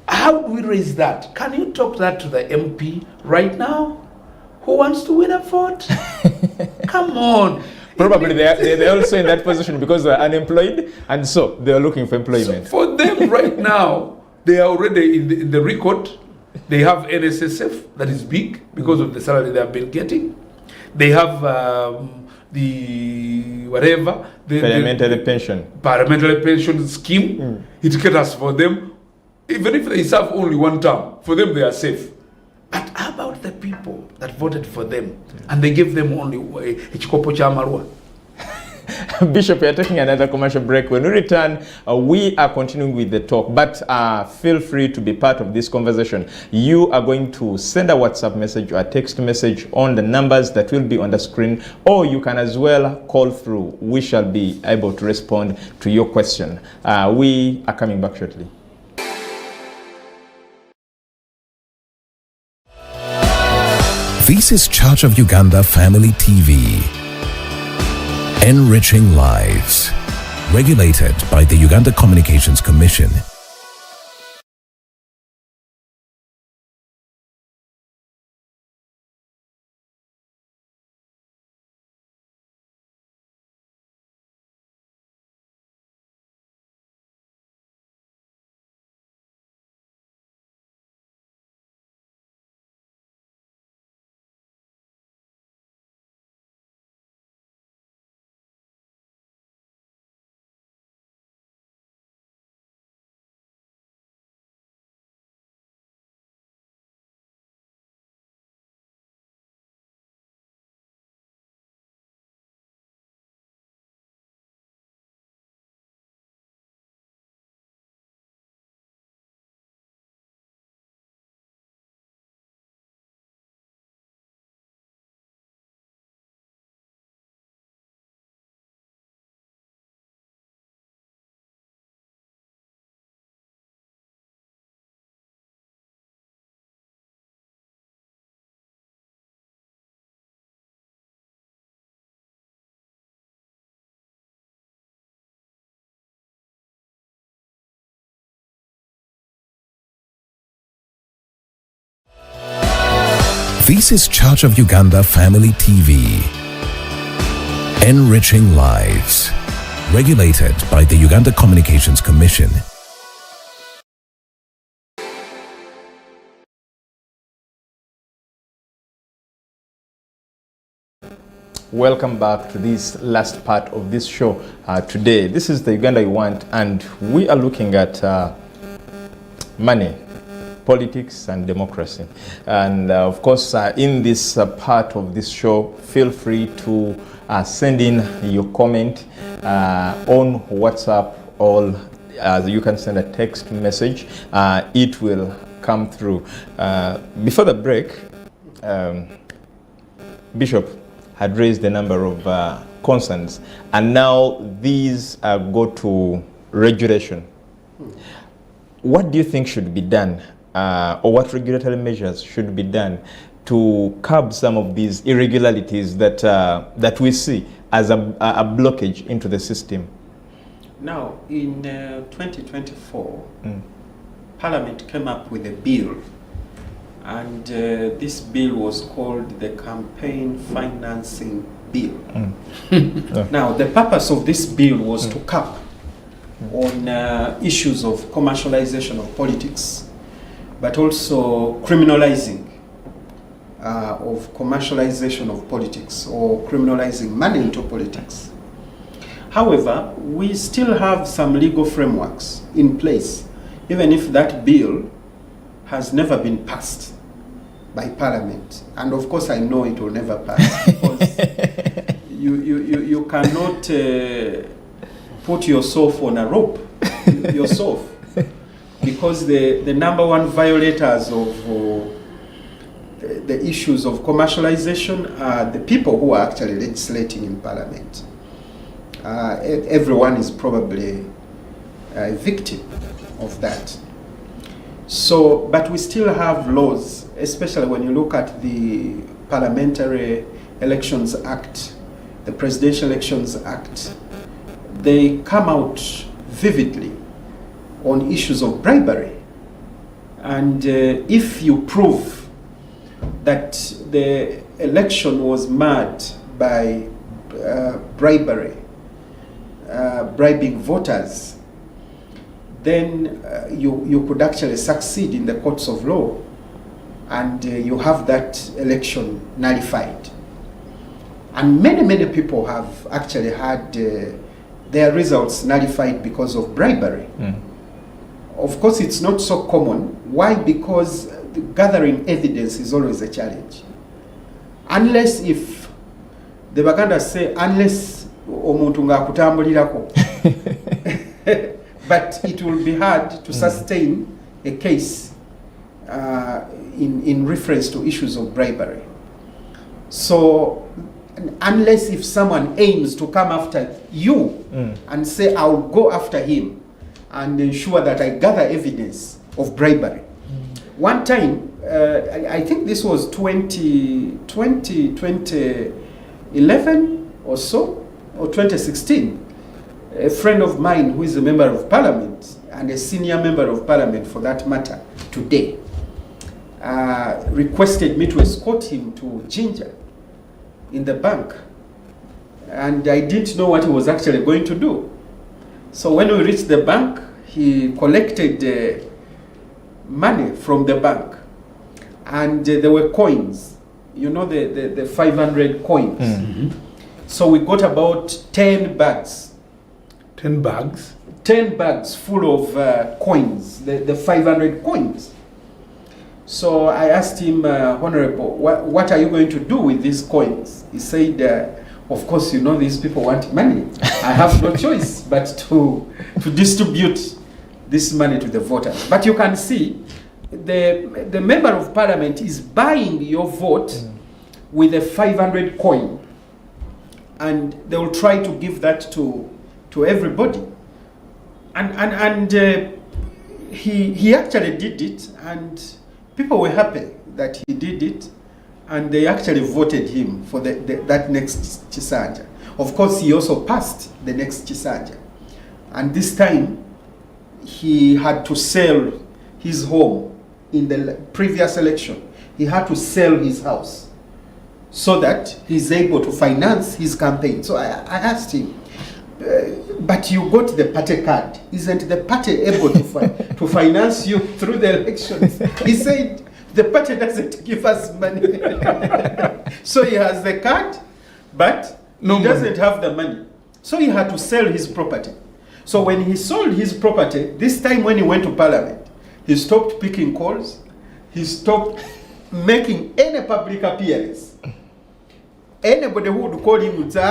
Speaker 2: How do we raise that? Can you talk that to the MP right now? Who wants to win a vote? Come on.
Speaker 1: Probably they're also in that position because they're unemployed, and so they're looking for employment.
Speaker 2: So for them right now, they are already in the record. They have NSSF that is big because of the salary they have been getting. They have the parliamentary pension scheme. It caters for them. Even if they serve only one term, for them they are safe. But how about the people that voted for them and they gave them only a chikopo cha marua?
Speaker 1: Bishop, we are taking another commercial break. When we return, we are continuing with the talk, but feel free to be part of this conversation. You are going to send a WhatsApp message or a text message on the numbers that will be on the screen, or you can as well call through. We shall be able to respond to your question. We are coming back shortly.
Speaker 4: This is Church of Uganda Family TV. Enriching lives. Regulated by the Uganda Communications Commission. This is Church of Uganda Family TV. Enriching lives. Regulated by the Uganda Communications Commission.
Speaker 1: Welcome back to this last part of this show today. This is the Uganda you want, and we are looking at money, politics and democracy. And of course, in this part of this show, feel free to send in your comment on WhatsApp, or you can send a text message. It will come through. Before the break, Bishop had raised a number of concerns, and now these go to regulation. What do you think should be done, or what regulatory measures should be done to curb some of these irregularities that that we see as a blockage into the system?
Speaker 3: Now, in 2024, Parliament came up with a bill, and this bill was called the Campaign Financing Bill. Now, the purpose of this bill was to cap on issues of commercialization of politics, but also criminalizing of commercialization of politics, or criminalizing money into politics. However, we still have some legal frameworks in place, even if that bill has never been passed by Parliament. And of course I know it will never pass, because you cannot put yourself on a rope yourself, because the number one violators of the issues of commercialization are the people who are actually legislating in Parliament. Everyone is probably a victim of that. So, but we still have laws, especially when you look at the Parliamentary Elections Act, the Presidential Elections Act. They come out vividly on issues of bribery. And if you prove that the election was marred by bribery, bribing voters, then you could actually succeed in the courts of law, and you have that election nullified. And many people have actually had their results nullified because of bribery. Of course, it's not so common. Why? Because gathering evidence is always a challenge. Unless if the Baganda say, unless omuntu ngakutambulirako, but it will be hard to sustain a case in reference to issues of bribery. So, unless if someone aims to come after you and say, I'll go after him and ensure that I gather evidence of bribery. One time, I think this was 2011 or so, or 2016, a friend of mine who is a member of parliament and a senior member of parliament for that matter today, requested me to escort him to Ginger in the bank. And I didn't know what he was actually going to do. So when we reached the bank, he collected money from the bank. And there were coins, you know, the 500 coins. So we got about 10 bags.
Speaker 2: 10 bags?
Speaker 3: 10 bags full of coins, the 500 coins. So I asked him, Honorable, what are you going to do with these coins? He said, of course, you know, these people want money. I have no choice but to distribute this money to the voters. But you can see, the member of parliament is buying your vote with a 500 coin. And they will try to give that to everybody. And he actually did it, and people were happy that he did it, and they actually voted him for that next Chisanja. Of course, he also passed the next Chisanja. And this time, he had to sell his home. In the previous election, he had to sell his house so that he's able to finance his campaign. So I asked him, but you got the party card. Isn't the party able to finance you through the elections? He said, the party doesn't give us money. So he has the card, but he doesn't have the money. So he had to sell his property. So when he sold his property, this time when he went to parliament, he stopped picking calls. He stopped making any public appearance. Anybody who would call him would say,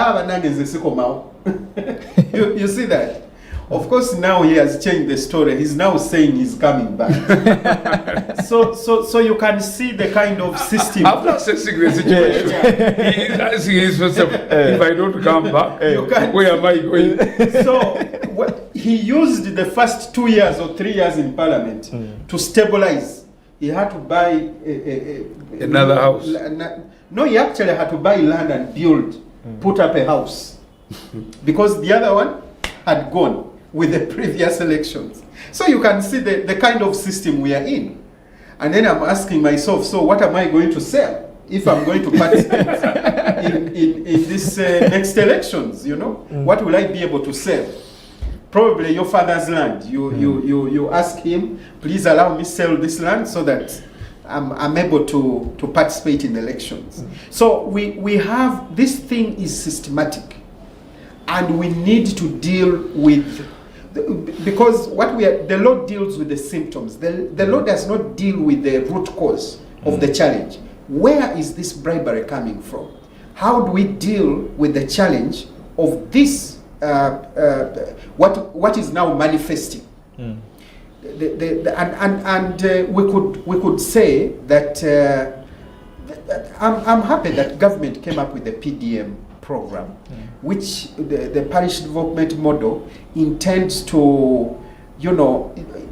Speaker 3: you see that? Of course, now he has changed the story. He's now saying he's coming back. so you can see the kind of system.
Speaker 2: After assessing the situation, he is asking himself, if I don't come back, where am I going?
Speaker 3: So he used the first 2 years or 3 years in parliament to stabilize. He had to buy
Speaker 2: another house.
Speaker 3: No, he actually had to buy land and build, put up a house. Because the other one had gone with the previous elections. So you can see the kind of system we are in. And then I'm asking myself, so what am I going to sell if I'm going to participate in this next elections, you know? What will I be able to sell? Probably your father's land. You ask him, please allow me sell this land so that I'm able to participate in elections. So we have, this thing is systematic. And we need to deal with, because the law deals with the symptoms. The law does not deal with the root cause of the challenge. Where is this bribery coming from? How do we deal with the challenge of this, what is now manifesting? We could say that I'm happy that government came up with the PDM program, which the parish development model intends to,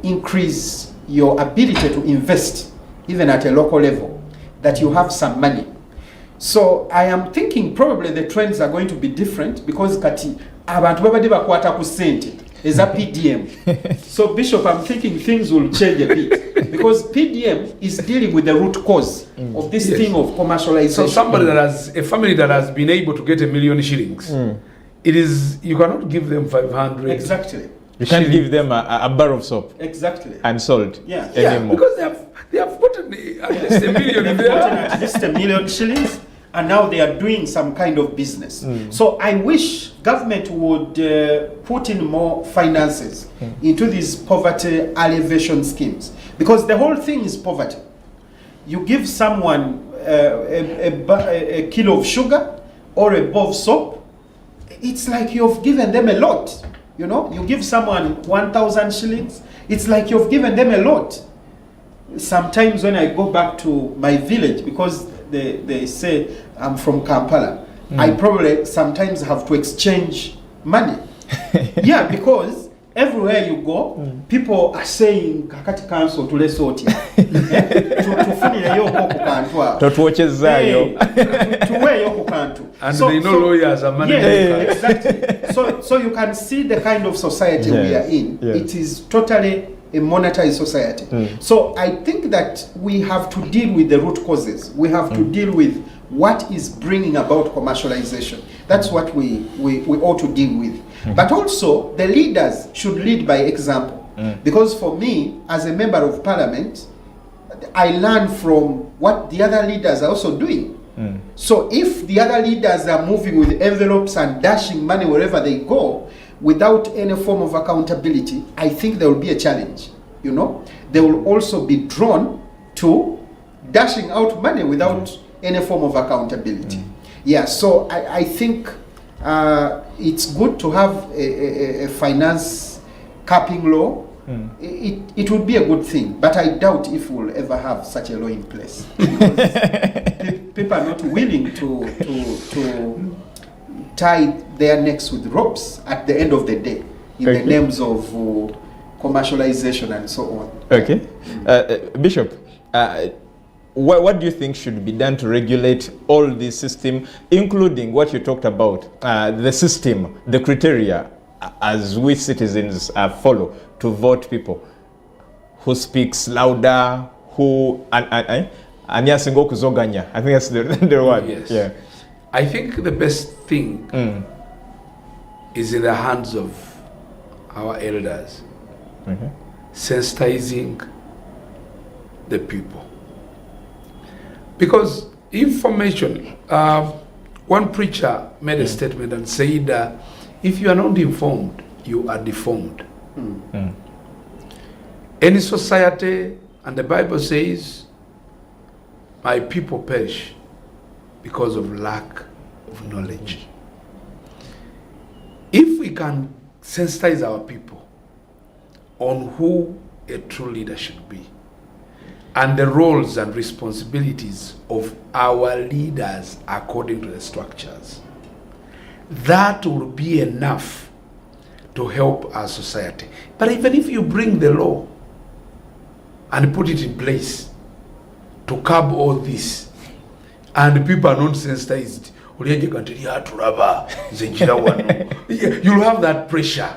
Speaker 3: increase your ability to invest, even at a local level, that you have some money. So I am thinking probably the trends are going to be different because kati abantu babadde bakwata ku sente eza PDM. So Bishop, I'm thinking things will change a bit because PDM is dealing with the root cause of this thing of commercialization.
Speaker 2: So somebody that has a family that has been able to get 1 million shillings, it is, you cannot give them 500.
Speaker 3: Exactly.
Speaker 1: You can't give them a bar of soap.
Speaker 3: Exactly.
Speaker 1: And salt.
Speaker 3: Yeah.
Speaker 1: Anymore.
Speaker 2: Because they have gotten at least 1 million in there.
Speaker 3: At least 1 million shillings, and now they are doing some kind of business. So I wish government would put in more finances into these poverty alleviation schemes, because the whole thing is poverty. You give someone a kilo of sugar or a bowl of soap, it's like you've given them a lot. You know, you give someone 1,000 shillings, it's like you've given them a lot. Sometimes when I go back to my village, because they say I'm from Kampala, I probably sometimes have to exchange money. Yeah, because everywhere you go, people are saying kakati council to lesoti.
Speaker 2: And they know lawyers are managing.
Speaker 3: Yes, exactly. So you can see the kind of society we are in.
Speaker 1: Yes.
Speaker 3: It is totally a monetized society. So I think that we have to deal with the root causes. We have to deal with what is bringing about commercialization. That's what we ought to deal with. But also, the leaders should lead by example. Because for me, as a member of parliament, I learn from what the other leaders are also doing. So if the other leaders are moving with envelopes and dashing money wherever they go, without any form of accountability, I think there will be a challenge. You know, they will also be drawn to dashing out money without any form of accountability. Yeah, so I think it's good to have a finance capping law. It would be a good thing, but I doubt if we'll ever have such a law in place. Because people are not willing to tie their necks with ropes at the end of the day in the names of commercialization and so on.
Speaker 1: Okay. Bishop, what do you think should be done to regulate all this system, including what you talked about, the system, the criteria, as we citizens follow to vote people? Who speaks louder, who... I think that's the word.
Speaker 2: Yes.
Speaker 1: Yeah.
Speaker 2: I think the best thing is in the hands of our elders, sensitizing the people. Because information, one preacher made a statement and said, if you are not informed, you are deformed. Any society, and the Bible says, my people perish because of lack of knowledge. If we can sensitize our people on who a true leader should be, and the roles and responsibilities of our leaders according to the structures, that will be enough to help our society. But even if you bring the law and put it in place to curb all this, and people are not sensitized, you'll have that pressure,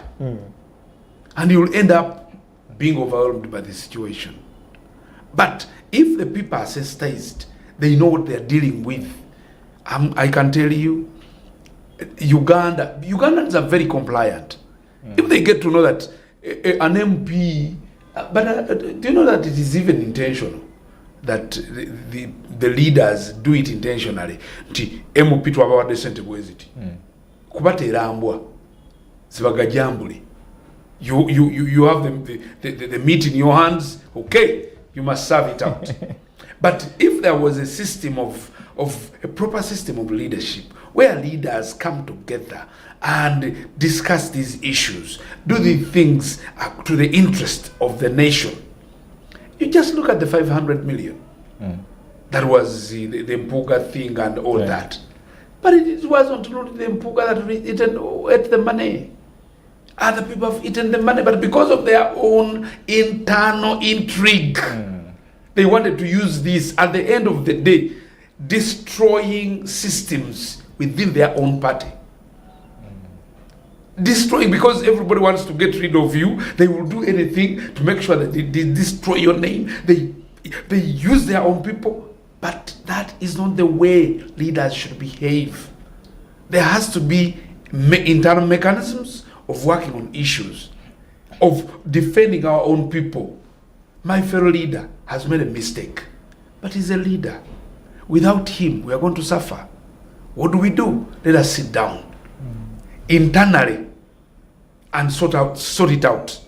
Speaker 2: and you'll end up being overwhelmed by the situation. But if the people are sensitized, they know what they're dealing with. I can tell you, Ugandans are very compliant. If they get to know that an MP, do you know that it is even intentional? That the leaders do it intentionally. MP twabawade sente bweziti. Kubatera ambwa. Zibagajambule. You have the meat in your hands, okay, you must serve it out. But if there was a system of a proper system of leadership where leaders come together and discuss these issues, do the things to the interest of the nation. You just look at the 500 million. That was the Mpuga thing and all that. But it wasn't only the Mpuga that ate the money. Other people have eaten the money, but because of their own internal intrigue, they wanted to use this at the end of the day, destroying systems within their own party. Destroying, because everybody wants to get rid of you, they will do anything to make sure that they destroy your name. They use their own people, but that is not the way leaders should behave. There has to be internal mechanisms of working on issues, of defending our own people. My fellow leader has made a mistake, but he's a leader. Without him, we are going to suffer. What do? Let us sit down internally and sort it out.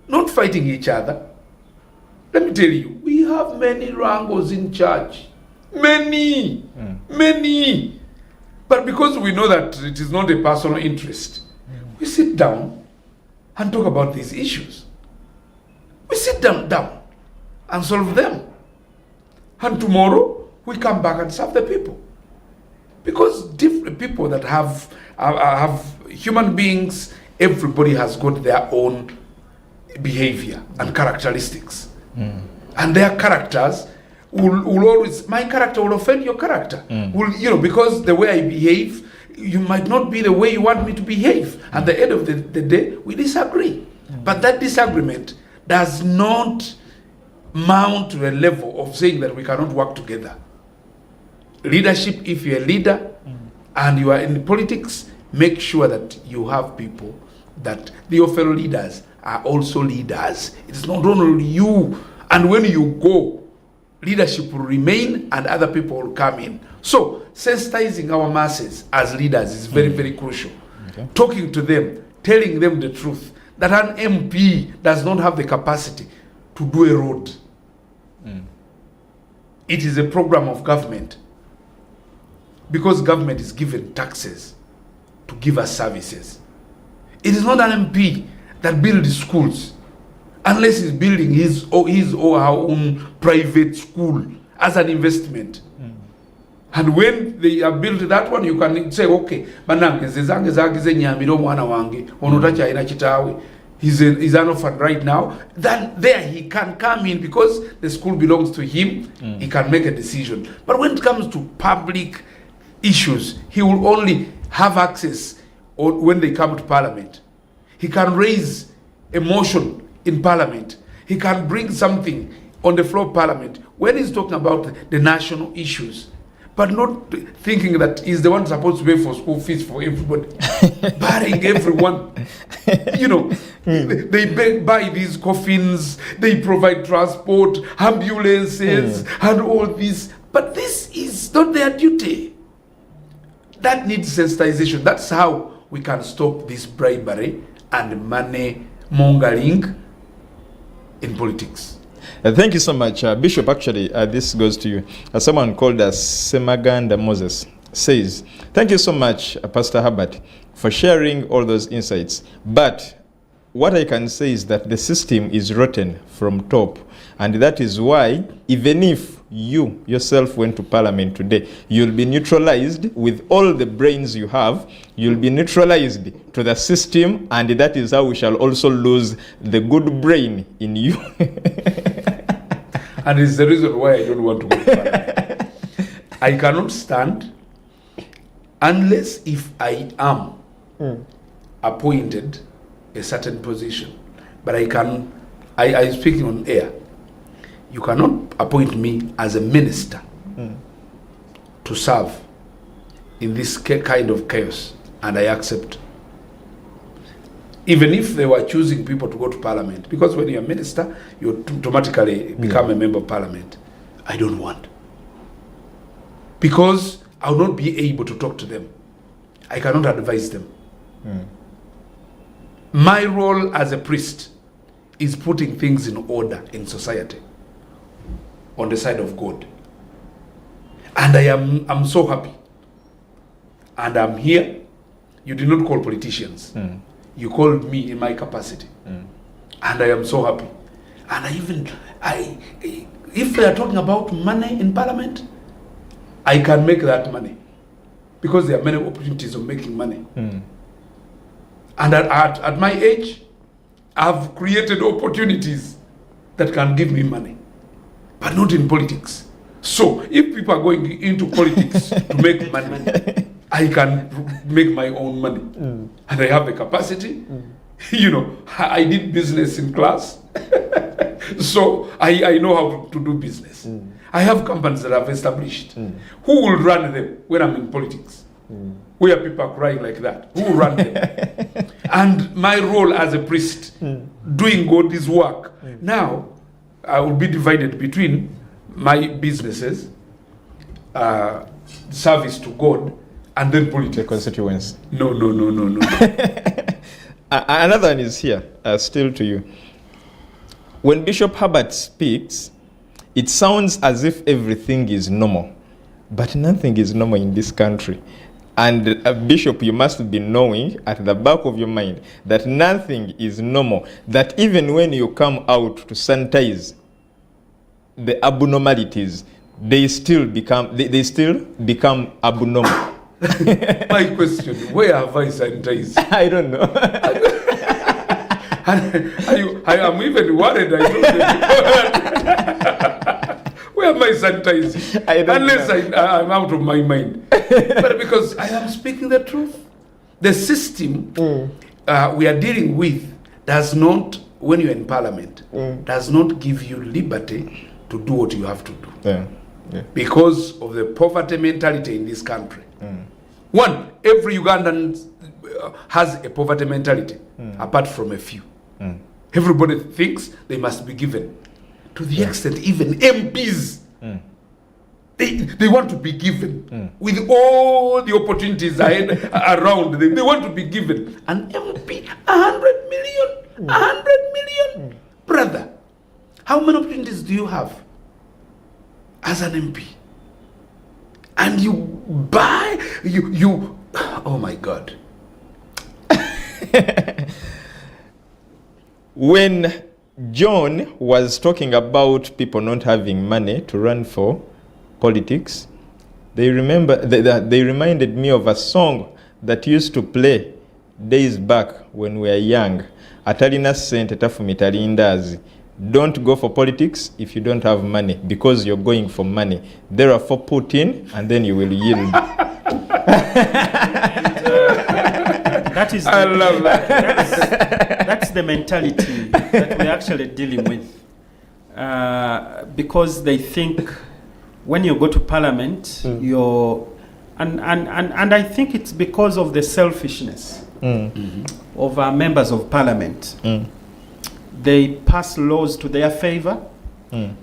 Speaker 2: Not fighting each other. Let me tell you, we have many wrangles in church. Many. But because we know that it is not a personal interest, we sit down and talk about these issues. We sit down and solve them. And tomorrow, we come back and serve the people. Because different people that have human beings, everybody has got their own behavior and characteristics. And their characters will always, my character will offend your character. Because the way I behave, you might not be the way you want me to behave. At the end of the day, we disagree. But that disagreement does not mount to a level of saying that we cannot work together. Leadership, if you're a leader and you are in politics, make sure that you have people that your fellow leaders are also leaders. It's not only you. And when you go, leadership will remain and other people will come in. So sensitizing our masses as leaders is very, very crucial. Okay. Talking to them, telling them the truth, that an MP does not have the capacity to do a road. It is a program of government, because government is given taxes to give us services. It is not an MP that builds schools, unless he's building his or her own private school as an investment. And when they have built that one, you can say, okay, he's an orphan right now. Then there he can come in, because the school belongs to him. He can make a decision. But when it comes to public issues, he will only have access when they come to Parliament. He can raise a motion in Parliament. He can bring something on the floor of Parliament when he's talking about the national issues, but not thinking that he's the one supposed to pay for school fees for everybody, barring everyone. They buy these coffins, they provide transport, ambulances, and all this. But this is not their duty. That needs sensitization. That's how we can stop this bribery and money mongering in politics.
Speaker 1: Thank you so much, Bishop. Actually, this goes to you. Someone called us Semaganda Moses says, thank you so much, Pastor Herbert, for sharing all those insights. But what I can say is that the system is rotten from top. And that is why, even if you yourself went to Parliament today, you'll be neutralized with all the brains you have. You'll be neutralized to the system, and that is how we shall also lose the good brain in you.
Speaker 2: And it's the reason why I don't want to go to Parliament. I cannot stand unless if I am appointed a certain position. But I'm speaking on air. You cannot appoint me as a minister to serve in this kind of chaos, and I accept. Even if they were choosing people to go to Parliament, because when you're a minister, you automatically become a member of Parliament. I don't want. Because I will not be able to talk to them. I cannot advise them. My role as a priest is putting things in order in society, on the side of God. And I'm so happy. And I'm here. You did not call politicians. You called me in my capacity. And I am so happy. And if they are talking about money in Parliament, I can make that money. Because there are many opportunities of making money. And at my age, I've created opportunities that can give me money, but not in politics. So if people are going into politics to make money, I can make my own money. And I have the capacity. You know, I did business in class. So I know how to do business. I have companies that I've established. Who will run them when I'm in politics? Where people are crying like that? Who will run them? And my role as a priest, doing God's work. Now, I will be divided between my businesses, service to God, and then politics.
Speaker 1: The constituents.
Speaker 2: No.
Speaker 1: Another one is here, still to you. When Bishop Herbert speaks, it sounds as if everything is normal, but nothing is normal in this country. And Bishop, you must be knowing at the back of your mind that nothing is normal, that even when you come out to sanitize the abnormalities, they still become abnormal.
Speaker 2: My question, where have I sanitized?
Speaker 1: I don't know.
Speaker 2: I am even worried. I don't know. Where am I sanitizing? Unless I'm out of my mind. But because I am speaking the truth. The system we are dealing with does not, when you're in parliament, does not give you liberty to do what you have to do.
Speaker 1: Yeah.
Speaker 2: Because of the poverty mentality in this country. One, every Ugandan has a poverty mentality, apart from a few. Everybody thinks they must be given. To the extent even MPs, they want to be given. With all the opportunities around them, they want to be given. An MP, 100 million, 100 million. Brother, how many opportunities do you have as an MP? And you buy, you oh my God.
Speaker 1: When John was talking about people not having money to run for politics, they reminded me of a song that used to play days back when we were young. Atalina sente tafumita lindazi. Don't go for politics if you don't have money, because you're going for money. Therefore, put in and then you will yield.
Speaker 3: That is
Speaker 2: I love that.
Speaker 3: That's the mentality that we're actually dealing with. Because they think when you go to parliament, you're... And I think it's because of the selfishness of our members of parliament. They pass laws to their favor.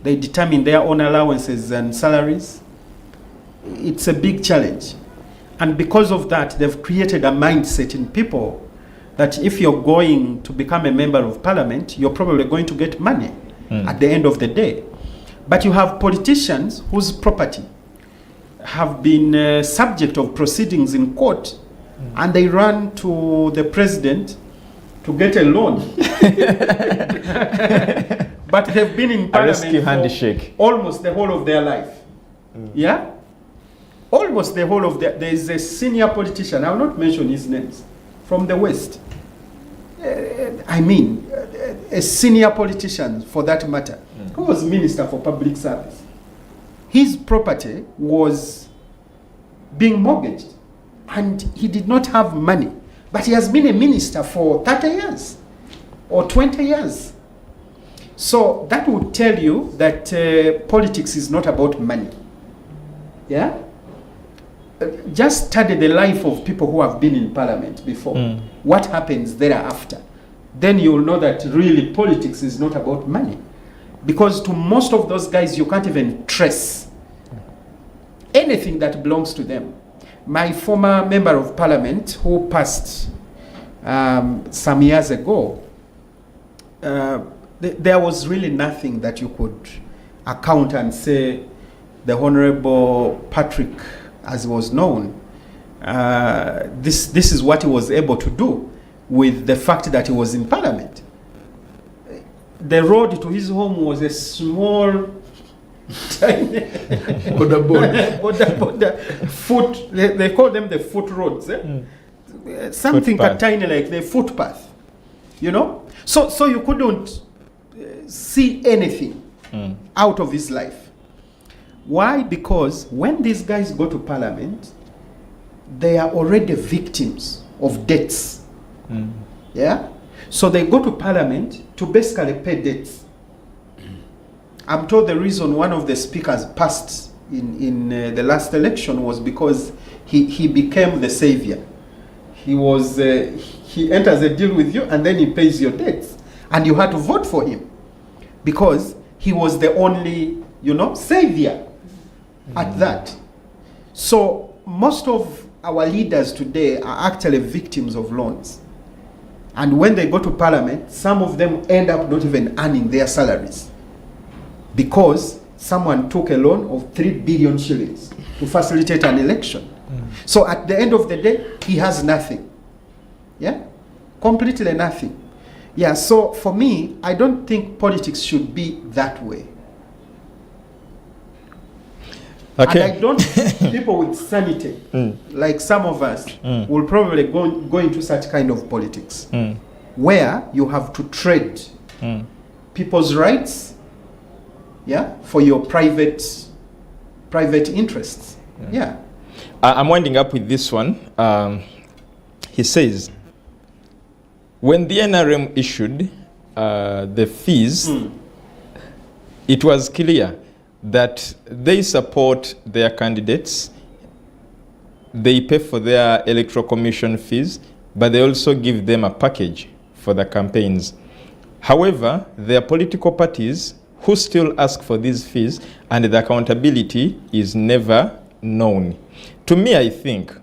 Speaker 3: They determine their own allowances and salaries. It's a big challenge. And because of that, they've created a mindset in people that if you're going to become a member of parliament, you're probably going to get money at the end of the day. But you have politicians whose property have been subject of proceedings in court, and they run to the president to get a loan. But they've been in parliament for almost the whole of their life. Yeah? Almost the whole of their... There is a senior politician, I will not mention his names, from the West. A senior politician for that matter, who was Minister for Public Service. His property was being mortgaged, and he did not have money. But he has been a minister for 30 years or 20 years. So that would tell you that politics is not about money. Yeah? Just study the life of people who have been in parliament before. What happens thereafter? Then you'll know that really politics is not about money. Because to most of those guys, you can't even trace anything that belongs to them. My former member of parliament, who passed some years ago, there was really nothing that you could account and say the Honorable Patrick, as was known, this is what he was able to do with the fact that he was in parliament. The road to his home was a small, tiny foot. They call them the foot roads. something
Speaker 1: Footpath.
Speaker 3: tiny like the footpath, you know. So you couldn't see anything out of his life. Why? Because when these guys go to parliament, they are already victims of debts. Yeah? So they go to parliament to basically pay debts. I'm told the reason one of the speakers passed in the last election was because he became the savior. He enters a deal with you and then he pays your debts. And you had to vote for him because he was the only, savior at that. So most of our leaders today are actually victims of loans. And when they go to parliament, some of them end up not even earning their salaries because someone took a loan of 3 billion shillings to facilitate an election. So at the end of the day, he has nothing. Yeah? Completely nothing. Yeah, so for me, I don't think politics should be that way.
Speaker 1: Okay.
Speaker 3: And I don't think people with sanity, like some of us, will probably go into such kind of politics, where you have to trade people's rights, for your private interests. Yeah.
Speaker 1: I'm winding up with this one. He says, when the NRM issued the fees, it was clear that they support their candidates, they pay for their electoral commission fees, but they also give them a package for the campaigns. However, there are political parties who still ask for these fees, and the accountability is never known. To me, I think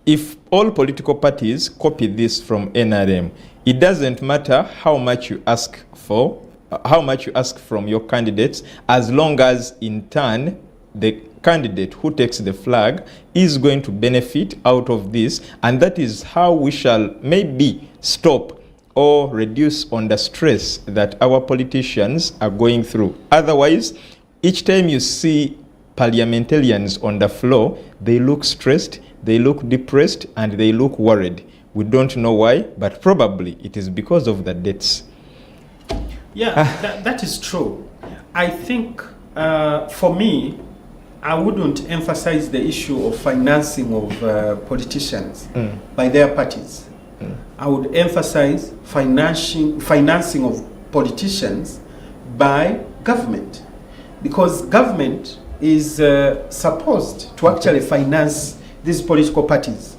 Speaker 1: if all political parties copy this from NRM, it doesn't matter how much you ask from your candidates, as long as in turn the candidate who takes the flag is going to benefit out of this, and that is how we shall maybe stop or reduce on the stress that our politicians are going through. Otherwise, each time you see parliamentarians on the floor, they look stressed, they look depressed, and they look worried. We don't know why, but probably it is because of the debts.
Speaker 3: Yeah, that is true. I think for me, I wouldn't emphasize the issue of financing of politicians by their parties. I would emphasize financing of politicians by government, because government is supposed to actually finance these political parties.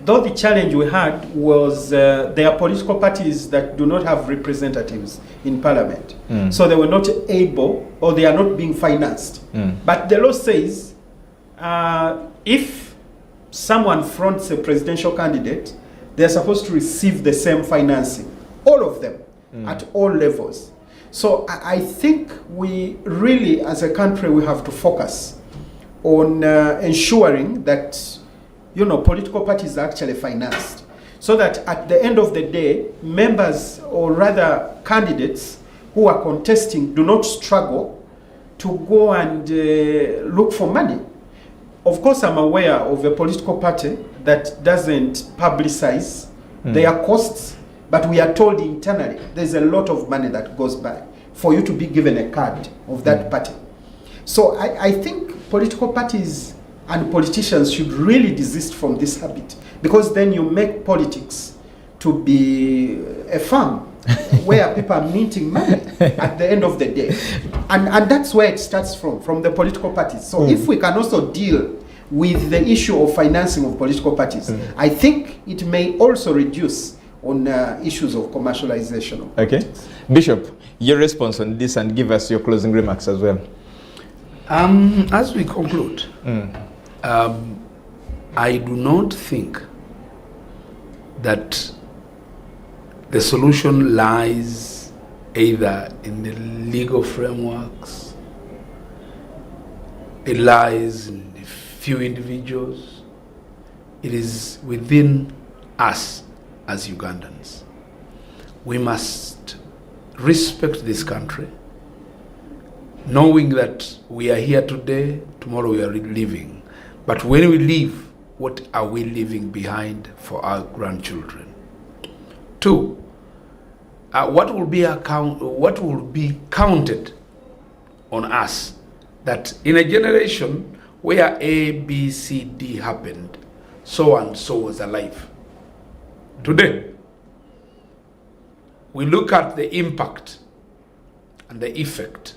Speaker 3: Though the challenge we had was there are political parties that do not have representatives in parliament. So they were not able, or they are not being financed. But the law says if someone fronts a presidential candidate, they're supposed to receive the same financing, all of them, at all levels. So I think we really, as a country, we have to focus on ensuring that political parties are actually financed, so that at the end of the day, members, or rather candidates who are contesting, do not struggle to go and look for money. Of course, I'm aware of a political party that doesn't publicize their costs, but we are told internally there's a lot of money that goes by for you to be given a card of that party. So I think political parties and politicians should really desist from this habit, because then you make politics to be a farm where people are minting money at the end of the day. And that's where it starts from the political parties. So if we can also deal with the issue of financing of political parties, I think it may also reduce on issues of commercialization of politics.
Speaker 1: Bishop, your response on this, and give us your closing remarks as well.
Speaker 2: As we conclude, I do not think that the solution lies either in the legal frameworks, it lies in a few individuals, it is within us as Ugandans. We must respect this country, knowing that we are here today, tomorrow we are leaving. But when we leave, what are we leaving behind for our grandchildren? 2, what will be counted on us that in a generation where A, B, C, D happened, so and so was alive. Today, we look at the impact and the effect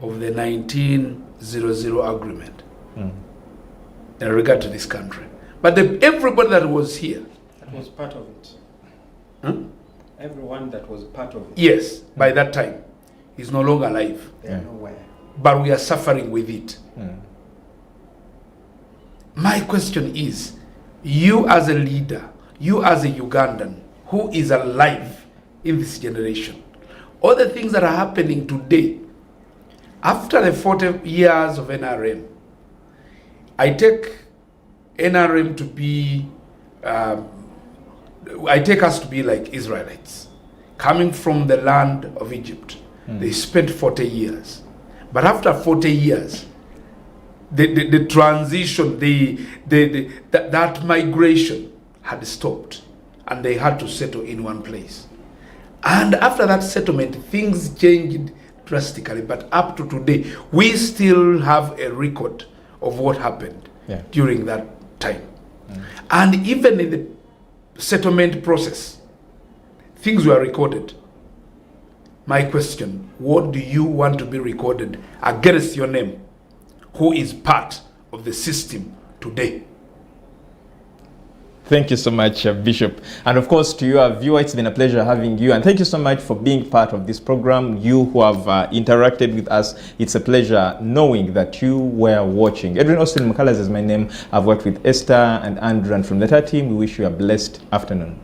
Speaker 2: of the 1900 agreement in regard to this country. But everybody that was here,
Speaker 3: That was part of it.
Speaker 2: huh?
Speaker 3: Everyone that was part of it.
Speaker 2: Yes, by that time, is no longer alive.
Speaker 3: They are nowhere.
Speaker 2: But we are suffering with it. My question is, you as a leader, you as a Ugandan who is alive in this generation, all the things that are happening today, after the 40 years of NRM, I take NRM to be, I take us to be like Israelites, coming from the land of Egypt. They spent 40 years. But after 40 years, the transition, that migration had stopped, and they had to settle in one place. And after that settlement, things changed drastically. But up to today, we still have a record of what happened during that time. And even in the settlement process, things were recorded. My question, what do you want to be recorded against your name, who is part of the system today?
Speaker 1: Thank you so much, Bishop. And of course, to you, our viewer, it's been a pleasure having you. And thank you so much for being part of this program. You who have interacted with us, it's a pleasure knowing that you were watching. Edrine Mukalazi is my name. I've worked with Esther and Andrew, and from the entire team, we wish you a blessed afternoon.